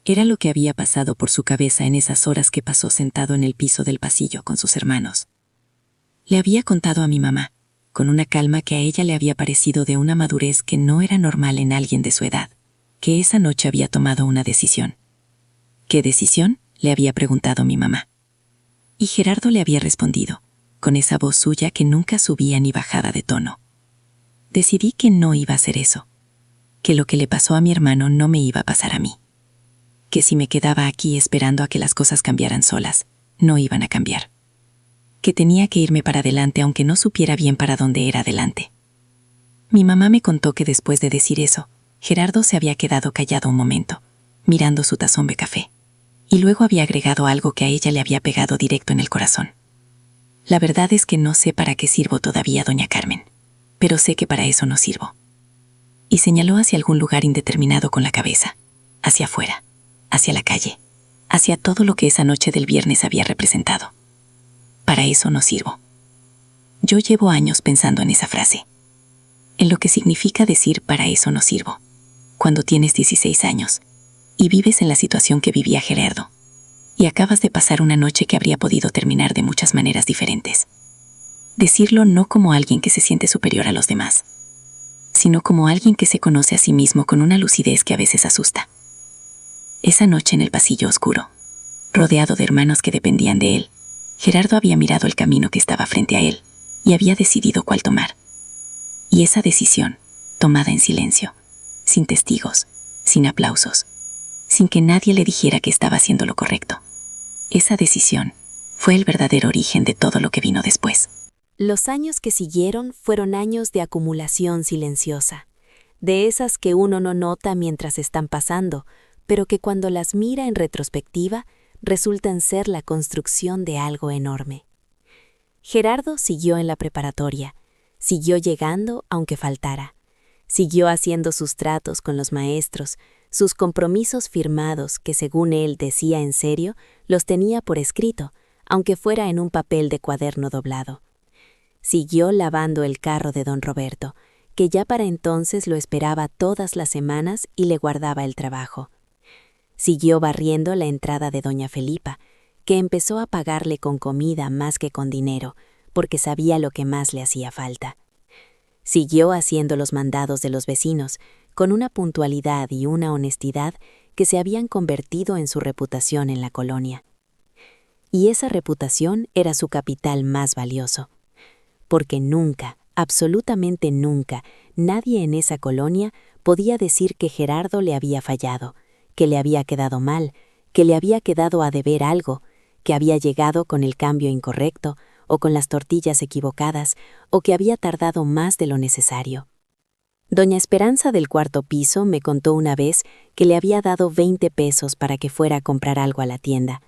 era lo que había pasado por su cabeza en esas horas que pasó sentado en el piso del pasillo con sus hermanos. Le había contado a mi mamá, con una calma que a ella le había parecido de una madurez que no era normal en alguien de su edad, que esa noche había tomado una decisión. ¿Qué decisión?, le había preguntado mi mamá. Y Gerardo le había respondido, con esa voz suya que nunca subía ni bajaba de tono. Decidí que no iba a hacer eso, que lo que le pasó a mi hermano no me iba a pasar a mí, que si me quedaba aquí esperando a que las cosas cambiaran solas, no iban a cambiar, que tenía que irme para adelante aunque no supiera bien para dónde era adelante. Mi mamá me contó que después de decir eso, Gerardo se había quedado callado un momento, mirando su tazón de café, y luego había agregado algo que a ella le había pegado directo en el corazón. La verdad es que no sé para qué sirvo todavía, doña Carmen, pero sé que para eso no sirvo. Y señaló hacia algún lugar indeterminado con la cabeza, hacia afuera, hacia la calle, hacia todo lo que esa noche del viernes había representado. Para eso no sirvo. Yo llevo años pensando en esa frase, en lo que significa decir para eso no sirvo, cuando tienes 16 años y vives en la situación que vivía Gerardo, y acabas de pasar una noche que habría podido terminar de muchas maneras diferentes. Decirlo no como alguien que se siente superior a los demás, sino como alguien que se conoce a sí mismo con una lucidez que a veces asusta. Esa noche en el pasillo oscuro, rodeado de hermanos que dependían de él, Gerardo había mirado el camino que estaba frente a él y había decidido cuál tomar. Y esa decisión, tomada en silencio, sin testigos, sin aplausos, sin que nadie le dijera que estaba haciendo lo correcto, esa decisión fue el verdadero origen de todo lo que vino después. Los años que siguieron fueron años de acumulación silenciosa, de esas que uno no nota mientras están pasando, pero que cuando las mira en retrospectiva resultan ser la construcción de algo enorme. Gerardo siguió en la preparatoria, siguió llegando aunque faltara, siguió haciendo sus tratos con los maestros, sus compromisos firmados que según él decía en serio, los tenía por escrito, aunque fuera en un papel de cuaderno doblado. Siguió lavando el carro de don Roberto, que ya para entonces lo esperaba todas las semanas y le guardaba el trabajo. Siguió barriendo la entrada de doña Felipa, que empezó a pagarle con comida más que con dinero, porque sabía lo que más le hacía falta. Siguió haciendo los mandados de los vecinos, con una puntualidad y una honestidad que se habían convertido en su reputación en la colonia. Y esa reputación era su capital más valioso, porque nunca, absolutamente nunca, nadie en esa colonia podía decir que Gerardo le había fallado, que le había quedado mal, que le había quedado a deber algo, que había llegado con el cambio incorrecto, o con las tortillas equivocadas, o que había tardado más de lo necesario. Doña Esperanza del cuarto piso me contó una vez que le había dado 20 pesos para que fuera a comprar algo a la tienda,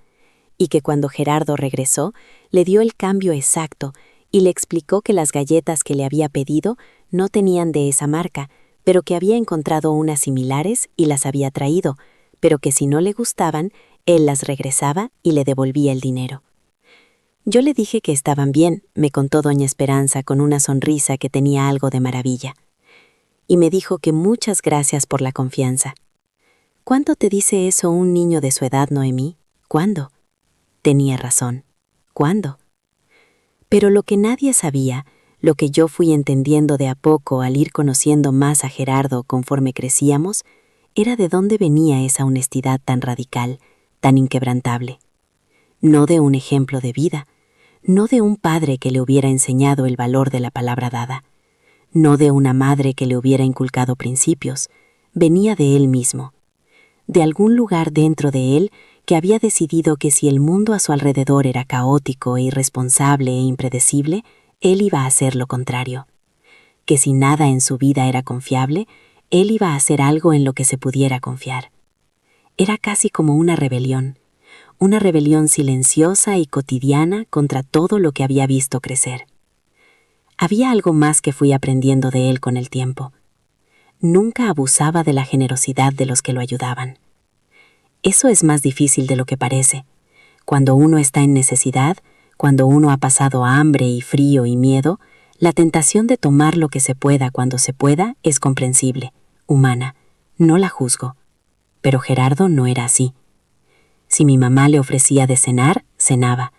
y que cuando Gerardo regresó, le dio el cambio exacto y le explicó que las galletas que le había pedido no tenían de esa marca, pero que había encontrado unas similares y las había traído, pero que si no le gustaban, él las regresaba y le devolvía el dinero. Yo le dije que estaban bien, me contó doña Esperanza con una sonrisa que tenía algo de maravilla. Y me dijo que muchas gracias por la confianza. ¿Cuándo te dice eso un niño de su edad, Noemí? ¿Cuándo? Tenía razón. ¿Cuándo? Pero lo que nadie sabía, lo que yo fui entendiendo de a poco al ir conociendo más a Gerardo conforme crecíamos, era de dónde venía esa honestidad tan radical, tan inquebrantable. No de un ejemplo de vida, no de un padre que le hubiera enseñado el valor de la palabra dada, no de una madre que le hubiera inculcado principios, venía de él mismo, de algún lugar dentro de él que había decidido que si el mundo a su alrededor era caótico e irresponsable e impredecible, él iba a hacer lo contrario, que si nada en su vida era confiable, él iba a hacer algo en lo que se pudiera confiar. Era casi como una rebelión silenciosa y cotidiana contra todo lo que había visto crecer. Había algo más que fui aprendiendo de él con el tiempo. Nunca abusaba de la generosidad de los que lo ayudaban. Eso es más difícil de lo que parece. Cuando uno está en necesidad, cuando uno ha pasado hambre y frío y miedo, la tentación de tomar lo que se pueda cuando se pueda es comprensible, humana, no la juzgo. Pero Gerardo no era así. Si mi mamá le ofrecía de cenar, cenaba,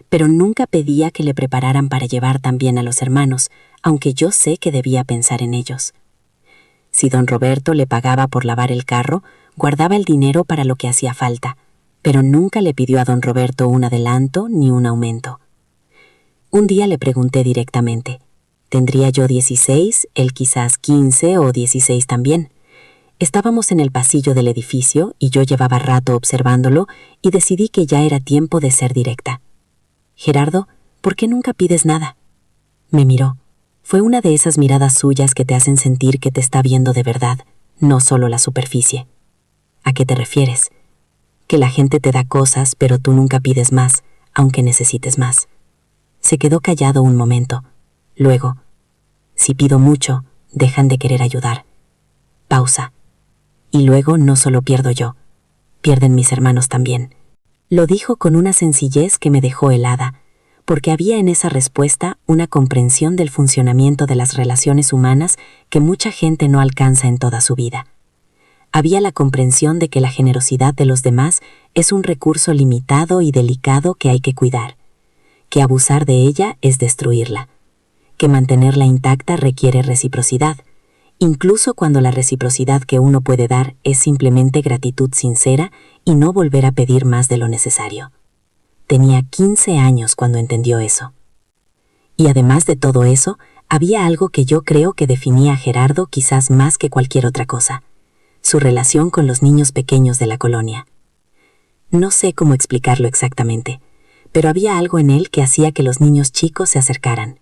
pero nunca pedía que le prepararan para llevar también a los hermanos, aunque yo sé que debía pensar en ellos. Si don Roberto le pagaba por lavar el carro, guardaba el dinero para lo que hacía falta, pero nunca le pidió a don Roberto un adelanto ni un aumento. Un día le pregunté directamente. Tendría yo 16, él quizás 15 o 16 también. Estábamos en el pasillo del edificio y yo llevaba rato observándolo y decidí que ya era tiempo de ser directa. Gerardo, ¿por qué nunca pides nada? Me miró. Fue una de esas miradas suyas que te hacen sentir que te está viendo de verdad, no solo la superficie. ¿A qué te refieres? Que la gente te da cosas, pero tú nunca pides más, aunque necesites más. Se quedó callado un momento. Luego, si pido mucho, dejan de querer ayudar. Pausa. Y luego no solo pierdo yo, pierden mis hermanos también. Lo dijo con una sencillez que me dejó helada, porque había en esa respuesta una comprensión del funcionamiento de las relaciones humanas que mucha gente no alcanza en toda su vida. Había la comprensión de que la generosidad de los demás es un recurso limitado y delicado que hay que cuidar, que abusar de ella es destruirla, que mantenerla intacta requiere reciprocidad, incluso cuando la reciprocidad que uno puede dar es simplemente gratitud sincera y no volver a pedir más de lo necesario. Tenía 15 años cuando entendió eso. Y además de todo eso, había algo que yo creo que definía a Gerardo quizás más que cualquier otra cosa: su relación con los niños pequeños de la colonia. No sé cómo explicarlo exactamente, pero había algo en él que hacía que los niños chicos se acercaran.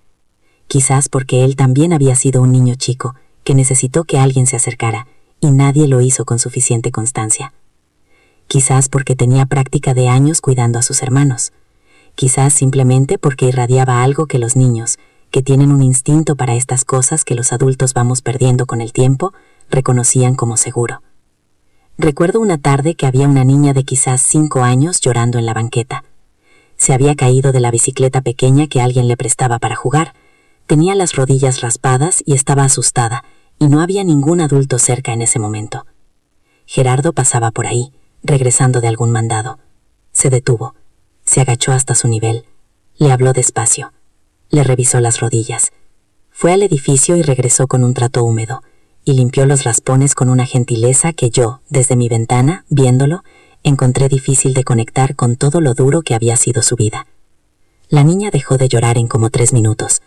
Quizás porque él también había sido un niño chico, que necesitó que alguien se acercara, y nadie lo hizo con suficiente constancia. Quizás porque tenía práctica de años cuidando a sus hermanos. Quizás simplemente porque irradiaba algo que los niños, que tienen un instinto para estas cosas que los adultos vamos perdiendo con el tiempo, reconocían como seguro. Recuerdo una tarde que había una niña de quizás 5 años llorando en la banqueta. Se había caído de la bicicleta pequeña que alguien le prestaba para jugar. Tenía las rodillas raspadas y estaba asustada, y no había ningún adulto cerca en ese momento. Gerardo pasaba por ahí, regresando de algún mandado. Se detuvo, se agachó hasta su nivel, le habló despacio, le revisó las rodillas. Fue al edificio y regresó con un trato húmedo, y limpió los raspones con una gentileza que yo, desde mi ventana, viéndolo, encontré difícil de conectar con todo lo duro que había sido su vida. La niña dejó de llorar en como 3 minutos.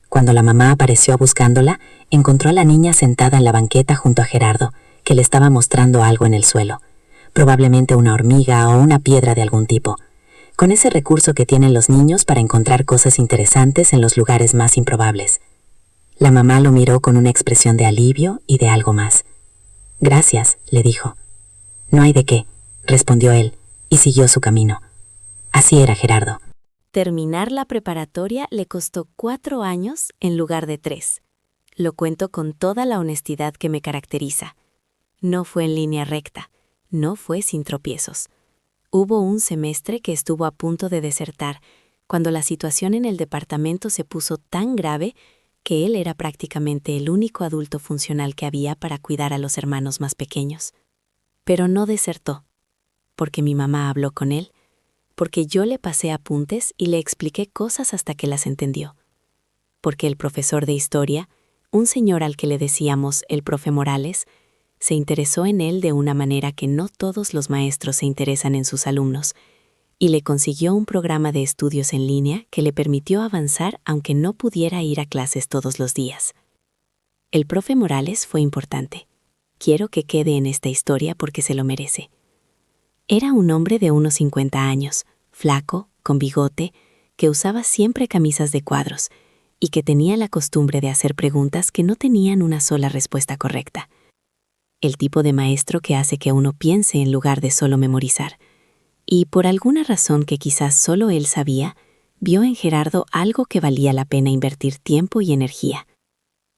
Cuando la mamá apareció buscándola, encontró a la niña sentada en la banqueta junto a Gerardo, que le estaba mostrando algo en el suelo, probablemente una hormiga o una piedra de algún tipo, con ese recurso que tienen los niños para encontrar cosas interesantes en los lugares más improbables. La mamá lo miró con una expresión de alivio y de algo más. «Gracias», le dijo. «No hay de qué», respondió él, y siguió su camino. Así era Gerardo. Terminar la preparatoria le costó 4 años en lugar de 3. Lo cuento con toda la honestidad que me caracteriza. No fue en línea recta, no fue sin tropiezos. Hubo un semestre que estuvo a punto de desertar, cuando la situación en el departamento se puso tan grave que él era prácticamente el único adulto funcional que había para cuidar a los hermanos más pequeños. Pero no desertó, porque mi mamá habló con él, porque yo le pasé apuntes y le expliqué cosas hasta que las entendió. Porque el profesor de historia, un señor al que le decíamos el profe Morales, se interesó en él de una manera que no todos los maestros se interesan en sus alumnos, y le consiguió un programa de estudios en línea que le permitió avanzar aunque no pudiera ir a clases todos los días. El profe Morales fue importante. Quiero que quede en esta historia porque se lo merece. Era un hombre de unos 50 años, flaco, con bigote, que usaba siempre camisas de cuadros y que tenía la costumbre de hacer preguntas que no tenían una sola respuesta correcta. El tipo de maestro que hace que uno piense en lugar de solo memorizar. Y por alguna razón que quizás solo él sabía, vio en Gerardo algo que valía la pena invertir tiempo y energía.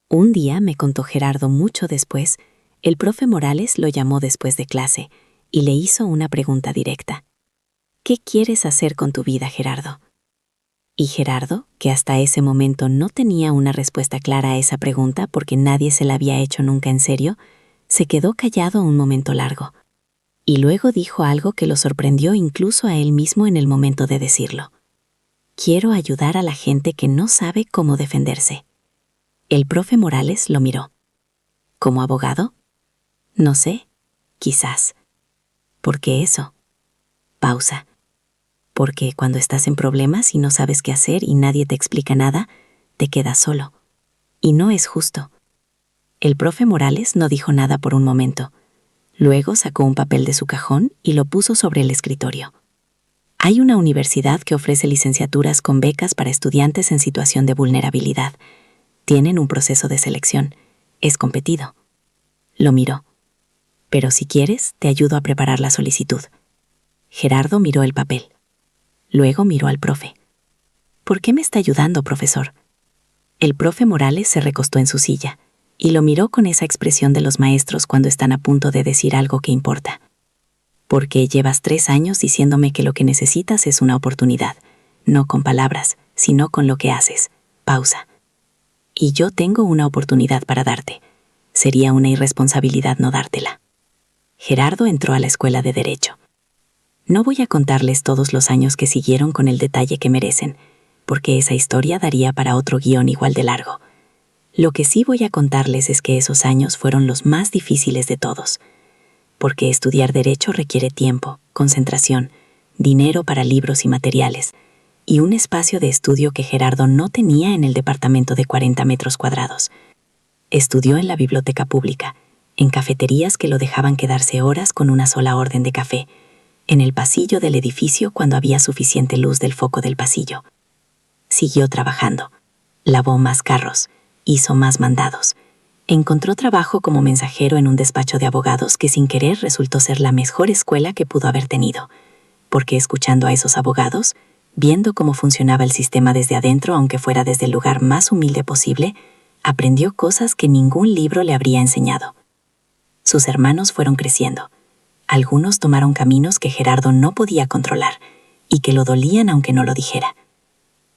Un día, me contó Gerardo mucho después, el profe Morales lo llamó después de clase y le hizo una pregunta directa. ¿Qué quieres hacer con tu vida, Gerardo? Y Gerardo, que hasta ese momento no tenía una respuesta clara a esa pregunta porque nadie se la había hecho nunca en serio, se quedó callado un momento largo. Y luego dijo algo que lo sorprendió incluso a él mismo en el momento de decirlo. Quiero ayudar a la gente que no sabe cómo defenderse. El profe Morales lo miró. ¿Como abogado? No sé, quizás. ¿Por qué eso? Pausa. Porque cuando estás en problemas y no sabes qué hacer y nadie te explica nada, te quedas solo. Y no es justo. El profe Morales no dijo nada por un momento. Luego sacó un papel de su cajón y lo puso sobre el escritorio. Hay una universidad que ofrece licenciaturas con becas para estudiantes en situación de vulnerabilidad. Tienen un proceso de selección. Es competido. Lo miró. Pero si quieres, te ayudo a preparar la solicitud. Gerardo miró el papel. Luego miró al profe. ¿Por qué me está ayudando, profesor? El profe Morales se recostó en su silla y lo miró con esa expresión de los maestros cuando están a punto de decir algo que importa. Porque llevas 3 años diciéndome que lo que necesitas es una oportunidad, no con palabras, sino con lo que haces. Pausa. Y yo tengo una oportunidad para darte. Sería una irresponsabilidad no dártela. Gerardo entró a la escuela de Derecho. No voy a contarles todos los años que siguieron con el detalle que merecen, porque esa historia daría para otro guión igual de largo. Lo que sí voy a contarles es que esos años fueron los más difíciles de todos, porque estudiar Derecho requiere tiempo, concentración, dinero para libros y materiales, y un espacio de estudio que Gerardo no tenía en el departamento de 40 metros cuadrados. Estudió en la biblioteca pública, en cafeterías que lo dejaban quedarse horas con una sola orden de café, en el pasillo del edificio cuando había suficiente luz del foco del pasillo. Siguió trabajando, lavó más carros, hizo más mandados. Encontró trabajo como mensajero en un despacho de abogados que sin querer resultó ser la mejor escuela que pudo haber tenido, porque escuchando a esos abogados, viendo cómo funcionaba el sistema desde adentro aunque fuera desde el lugar más humilde posible, aprendió cosas que ningún libro le habría enseñado. Sus hermanos fueron creciendo. Algunos tomaron caminos que Gerardo no podía controlar y que lo dolían aunque no lo dijera.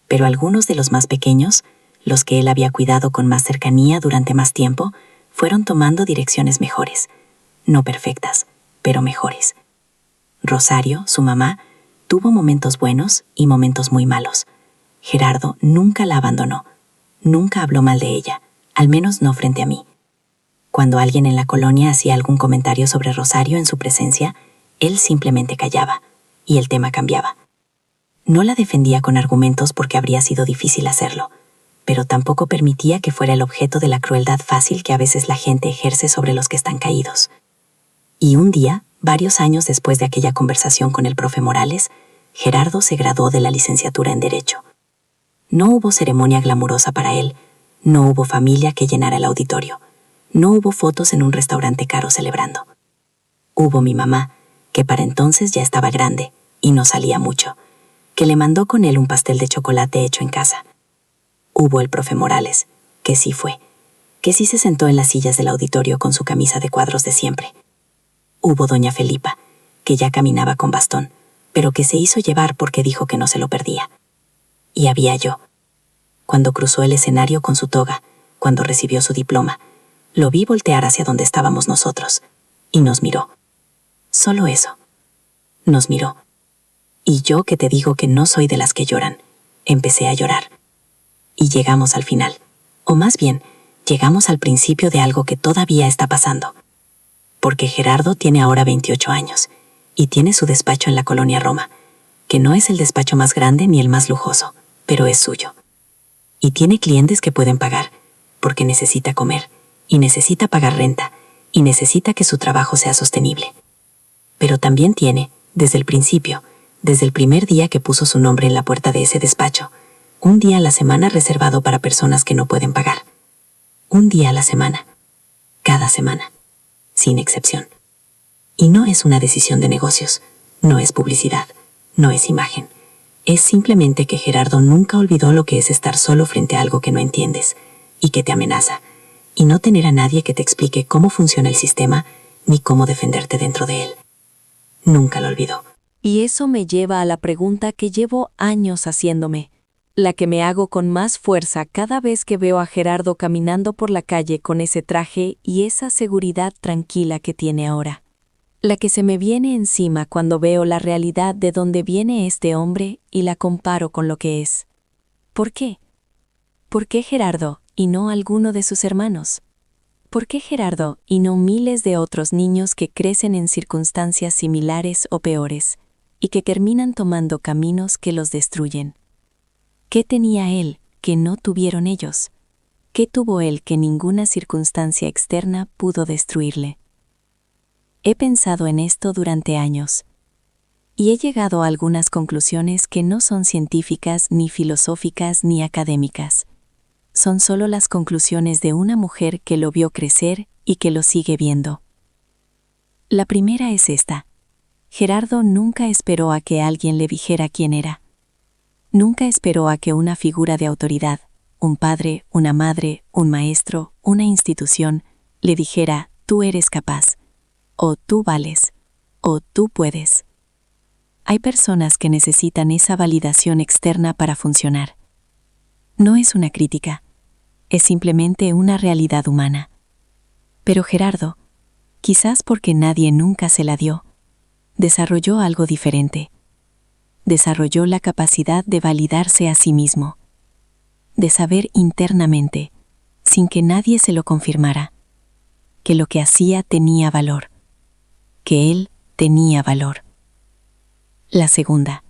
Pero algunos de los más pequeños, los que él había cuidado con más cercanía durante más tiempo, fueron tomando direcciones mejores. No perfectas, pero mejores. Rosario, su mamá, tuvo momentos buenos y momentos muy malos. Gerardo nunca la abandonó. Nunca habló mal de ella, al menos no frente a mí. Cuando alguien en la colonia hacía algún comentario sobre Rosario en su presencia, él simplemente callaba, y el tema cambiaba. No la defendía con argumentos porque habría sido difícil hacerlo, pero tampoco permitía que fuera el objeto de la crueldad fácil que a veces la gente ejerce sobre los que están caídos. Y un día, varios años después de aquella conversación con el profe Morales, Gerardo se graduó de la licenciatura en Derecho. No hubo ceremonia glamurosa para él, No hubo familia que llenara el auditorio. No hubo fotos en un restaurante caro celebrando. Hubo mi mamá, que para entonces ya estaba grande y no salía mucho, que le mandó con él un pastel de chocolate hecho en casa. Hubo el profe Morales, que sí fue, que sí se sentó en las sillas del auditorio con su camisa de cuadros de siempre. Hubo doña Felipa, que ya caminaba con bastón, pero que se hizo llevar porque dijo que no se lo perdía. Y había yo. Cuando cruzó el escenario con su toga, cuando recibió su diploma, lo vi voltear hacia donde estábamos nosotros, y nos miró. Solo eso. Nos miró. Y yo, que te digo que no soy de las que lloran, empecé a llorar. Y llegamos al final, o más bien, llegamos al principio de algo que todavía está pasando. Porque Gerardo tiene ahora 28 años, y tiene su despacho en la colonia Roma, que no es el despacho más grande ni el más lujoso, pero es suyo. Y tiene clientes que pueden pagar, porque necesita comer, y necesita pagar renta, y necesita que su trabajo sea sostenible. Pero también tiene, desde el principio, desde el primer día que puso su nombre en la puerta de ese despacho, un día a la semana reservado para personas que no pueden pagar. Un día a la semana. Cada semana. Sin excepción. Y no es una decisión de negocios, no es publicidad, no es imagen. Es simplemente que Gerardo nunca olvidó lo que es estar solo frente a algo que no entiendes y que te amenaza, y no tener a nadie que te explique cómo funciona el sistema ni cómo defenderte dentro de él. Nunca lo olvidó. Y eso me lleva a la pregunta que llevo años haciéndome, la que me hago con más fuerza cada vez que veo a Gerardo caminando por la calle con ese traje y esa seguridad tranquila que tiene ahora. La que se me viene encima cuando veo la realidad de dónde viene este hombre y la comparo con lo que es. ¿Por qué? ¿Por qué Gerardo y no alguno de sus hermanos? ¿Por qué Gerardo y no miles de otros niños que crecen en circunstancias similares o peores y que terminan tomando caminos que los destruyen? ¿Qué tenía él que no tuvieron ellos? ¿Qué tuvo él que ninguna circunstancia externa pudo destruirle? He pensado en esto durante años y he llegado a algunas conclusiones que no son científicas, ni filosóficas, ni académicas. Son solo las conclusiones de una mujer que lo vio crecer y que lo sigue viendo. La primera es esta. Gerardo nunca esperó a que alguien le dijera quién era. Nunca esperó a que una figura de autoridad, un padre, una madre, un maestro, una institución, le dijera, tú eres capaz, o tú vales, o tú puedes. Hay personas que necesitan esa validación externa para funcionar. No es una crítica, es simplemente una realidad humana. Pero Gerardo, quizás porque nadie nunca se la dio, desarrolló algo diferente. Desarrolló la capacidad de validarse a sí mismo, de saber internamente, sin que nadie se lo confirmara, que lo que hacía tenía valor, que él tenía valor. La segunda,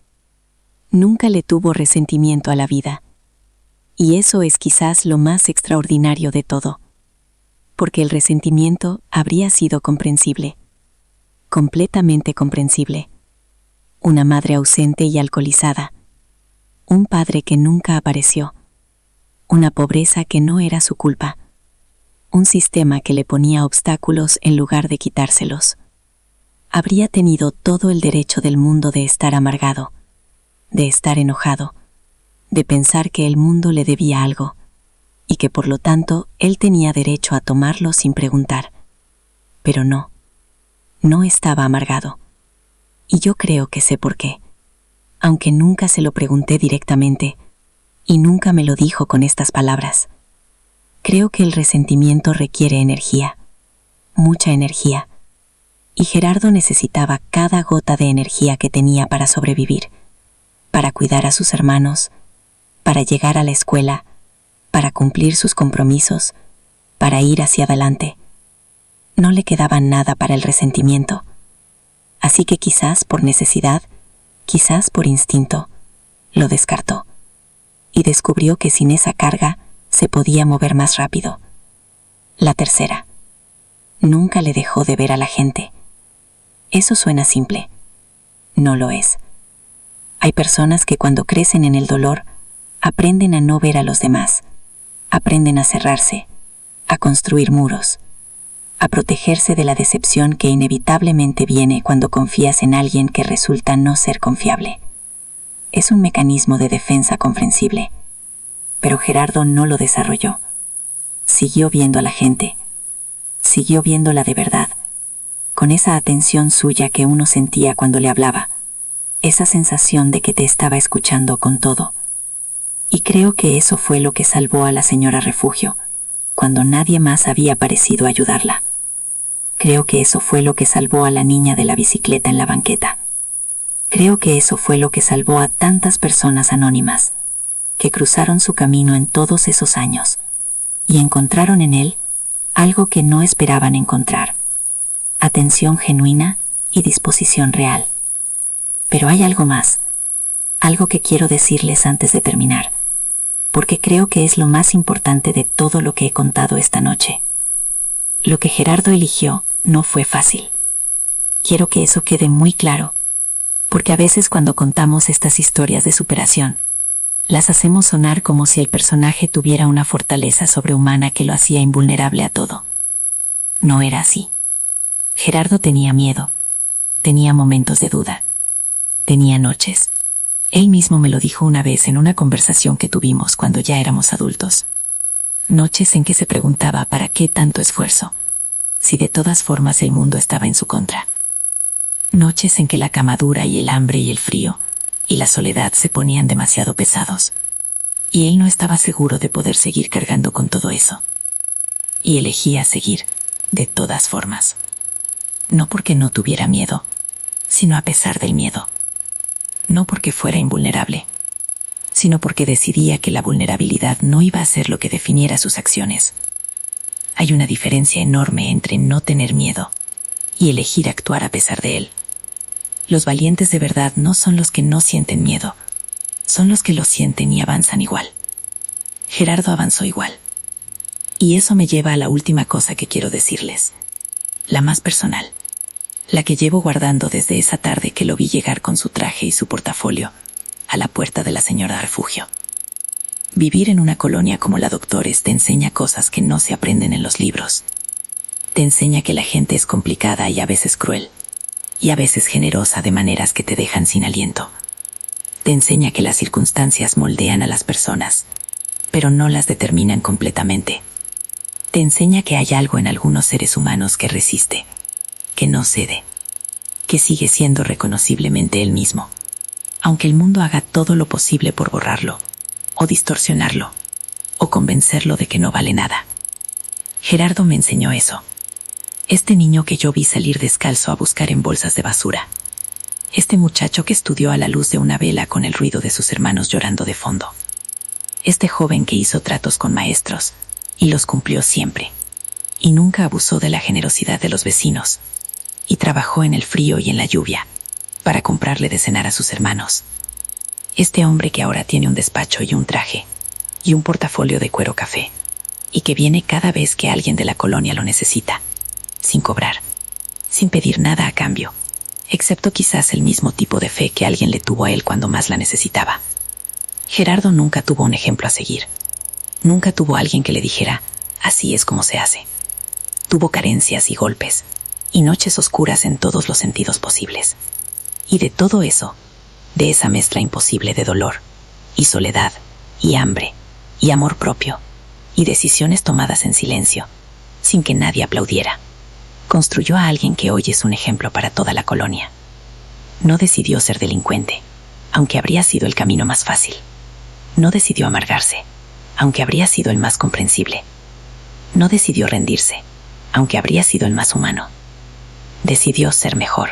nunca le tuvo resentimiento a la vida, y eso es quizás lo más extraordinario de todo, porque el resentimiento habría sido comprensible, completamente comprensible. Una madre ausente y alcoholizada, un padre que nunca apareció, una pobreza que no era su culpa, un sistema que le ponía obstáculos en lugar de quitárselos. Habría tenido todo el derecho del mundo de estar amargado, de estar enojado, de pensar que el mundo le debía algo, y que por lo tanto él tenía derecho a tomarlo sin preguntar. Pero no estaba amargado. Y yo creo que sé por qué, aunque nunca se lo pregunté directamente, y nunca me lo dijo con estas palabras. Creo que el resentimiento requiere energía, mucha energía, y Gerardo necesitaba cada gota de energía que tenía para sobrevivir, para cuidar a sus hermanos, para llegar a la escuela, para cumplir sus compromisos, para ir hacia adelante. No le quedaba nada para el resentimiento. Así que quizás por necesidad, quizás por instinto, lo descartó y descubrió que sin esa carga se podía mover más rápido. La tercera, nunca le dejó de ver a la gente. Eso suena simple. No lo es. Hay personas que cuando crecen en el dolor aprenden a no ver a los demás, aprenden a cerrarse, a construir muros, a protegerse de la decepción que inevitablemente viene cuando confías en alguien que resulta no ser confiable. Es un mecanismo de defensa comprensible, pero Gerardo no lo desarrolló. Siguió viendo a la gente, siguió viéndola de verdad, con esa atención suya que uno sentía cuando le hablaba, esa sensación de que te estaba escuchando con todo. Y creo que eso fue lo que salvó a la señora Refugio, cuando nadie más había parecido ayudarla. Creo que eso fue lo que salvó a la niña de la bicicleta en la banqueta. Creo que eso fue lo que salvó a tantas personas anónimas, que cruzaron su camino en todos esos años, y encontraron en él algo que no esperaban encontrar: atención genuina y disposición real. Pero hay algo más, algo que quiero decirles antes de terminar, porque creo que es lo más importante de todo lo que he contado esta noche. Lo que Gerardo eligió no fue fácil. Quiero que eso quede muy claro, porque a veces cuando contamos estas historias de superación, las hacemos sonar como si el personaje tuviera una fortaleza sobrehumana que lo hacía invulnerable a todo. No era así. Gerardo tenía miedo, tenía momentos de duda, tenía noches. Él mismo me lo dijo una vez en una conversación que tuvimos cuando ya éramos adultos. Noches en que se preguntaba para qué tanto esfuerzo, si de todas formas el mundo estaba en su contra. Noches en que la cama dura y el hambre y el frío y la soledad se ponían demasiado pesados, y él no estaba seguro de poder seguir cargando con todo eso. Y elegía seguir, de todas formas. No porque no tuviera miedo, sino a pesar del miedo. No porque fuera invulnerable, sino porque decidía que la vulnerabilidad no iba a ser lo que definiera sus acciones. Hay una diferencia enorme entre no tener miedo y elegir actuar a pesar de él. Los valientes de verdad no son los que no sienten miedo, son los que lo sienten y avanzan igual. Gerardo avanzó igual. Y eso me lleva a la última cosa que quiero decirles, la más personal, la que llevo guardando desde esa tarde que lo vi llegar con su traje y su portafolio a la puerta de la señora Refugio. Vivir en una colonia como la Doctores te enseña cosas que no se aprenden en los libros. Te enseña que la gente es complicada y a veces cruel, y a veces generosa de maneras que te dejan sin aliento. Te enseña que las circunstancias moldean a las personas, pero no las determinan completamente. Te enseña que hay algo en algunos seres humanos que resiste, que no cede, que sigue siendo reconociblemente él mismo, aunque el mundo haga todo lo posible por borrarlo, o distorsionarlo, o convencerlo de que no vale nada. Gerardo me enseñó eso. Este niño que yo vi salir descalzo a buscar en bolsas de basura. Este muchacho que estudió a la luz de una vela con el ruido de sus hermanos llorando de fondo. Este joven que hizo tratos con maestros, y los cumplió siempre, y nunca abusó de la generosidad de los vecinos, y trabajó en el frío y en la lluvia, para comprarle de cenar a sus hermanos. Este hombre que ahora tiene un despacho y un traje, y un portafolio de cuero café, y que viene cada vez que alguien de la colonia lo necesita, sin cobrar, sin pedir nada a cambio, excepto quizás el mismo tipo de fe que alguien le tuvo a él cuando más la necesitaba. Gerardo nunca tuvo un ejemplo a seguir. Nunca tuvo alguien que le dijera, así es como se hace. Tuvo carencias y golpes, y noches oscuras en todos los sentidos posibles. Y de todo eso, de esa mezcla imposible de dolor, y soledad, y hambre, y amor propio, y decisiones tomadas en silencio, sin que nadie aplaudiera, construyó a alguien que hoy es un ejemplo para toda la colonia. No decidió ser delincuente, aunque habría sido el camino más fácil. No decidió amargarse, aunque habría sido el más comprensible. No decidió rendirse, aunque habría sido el más humano. Decidió ser mejor.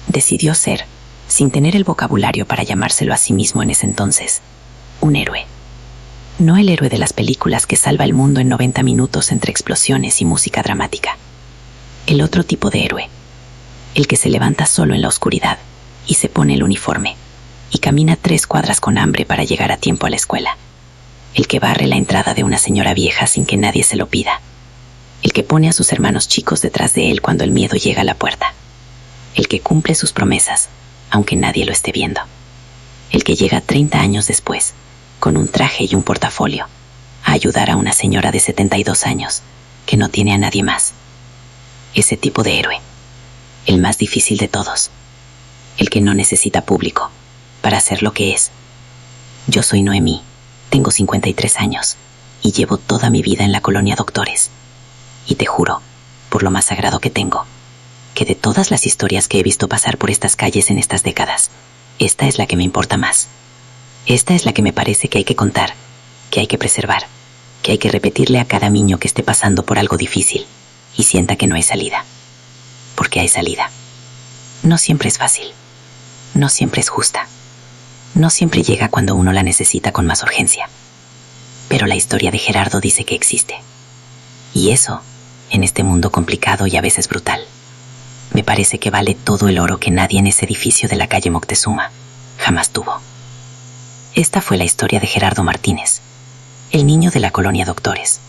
Decidió ser, sin tener el vocabulario para llamárselo a sí mismo en ese entonces, un héroe. No el héroe de las películas que salva el mundo en 90 minutos entre explosiones y música dramática. El otro tipo de héroe. El que se levanta solo en la oscuridad y se pone el uniforme y camina 3 cuadras con hambre para llegar a tiempo a la escuela. El que barre la entrada de una señora vieja sin que nadie se lo pida. El que pone a sus hermanos chicos detrás de él cuando el miedo llega a la puerta. El que cumple sus promesas, aunque nadie lo esté viendo. El que llega 30 años después, con un traje y un portafolio, a ayudar a una señora de 72 años que no tiene a nadie más. Ese tipo de héroe, el más difícil de todos, el que no necesita público para ser lo que es. Yo soy Noemí, tengo 53 años y llevo toda mi vida en la colonia Doctores. Y te juro, por lo más sagrado que tengo, que de todas las historias que he visto pasar por estas calles en estas décadas, esta es la que me importa más. Esta es la que me parece que hay que contar, que hay que preservar, que hay que repetirle a cada niño que esté pasando por algo difícil y sienta que no hay salida. Porque hay salida. No siempre es fácil. No siempre es justa. No siempre llega cuando uno la necesita con más urgencia. Pero la historia de Gerardo dice que existe. Y eso, en este mundo complicado y a veces brutal, me parece que vale todo el oro que nadie en ese edificio de la calle Moctezuma jamás tuvo. Esta fue la historia de Gerardo Martínez, el niño de la colonia Doctores,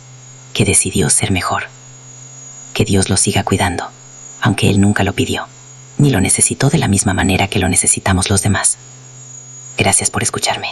que decidió ser mejor. Que Dios lo siga cuidando, aunque él nunca lo pidió, ni lo necesitó de la misma manera que lo necesitamos los demás. Gracias por escucharme.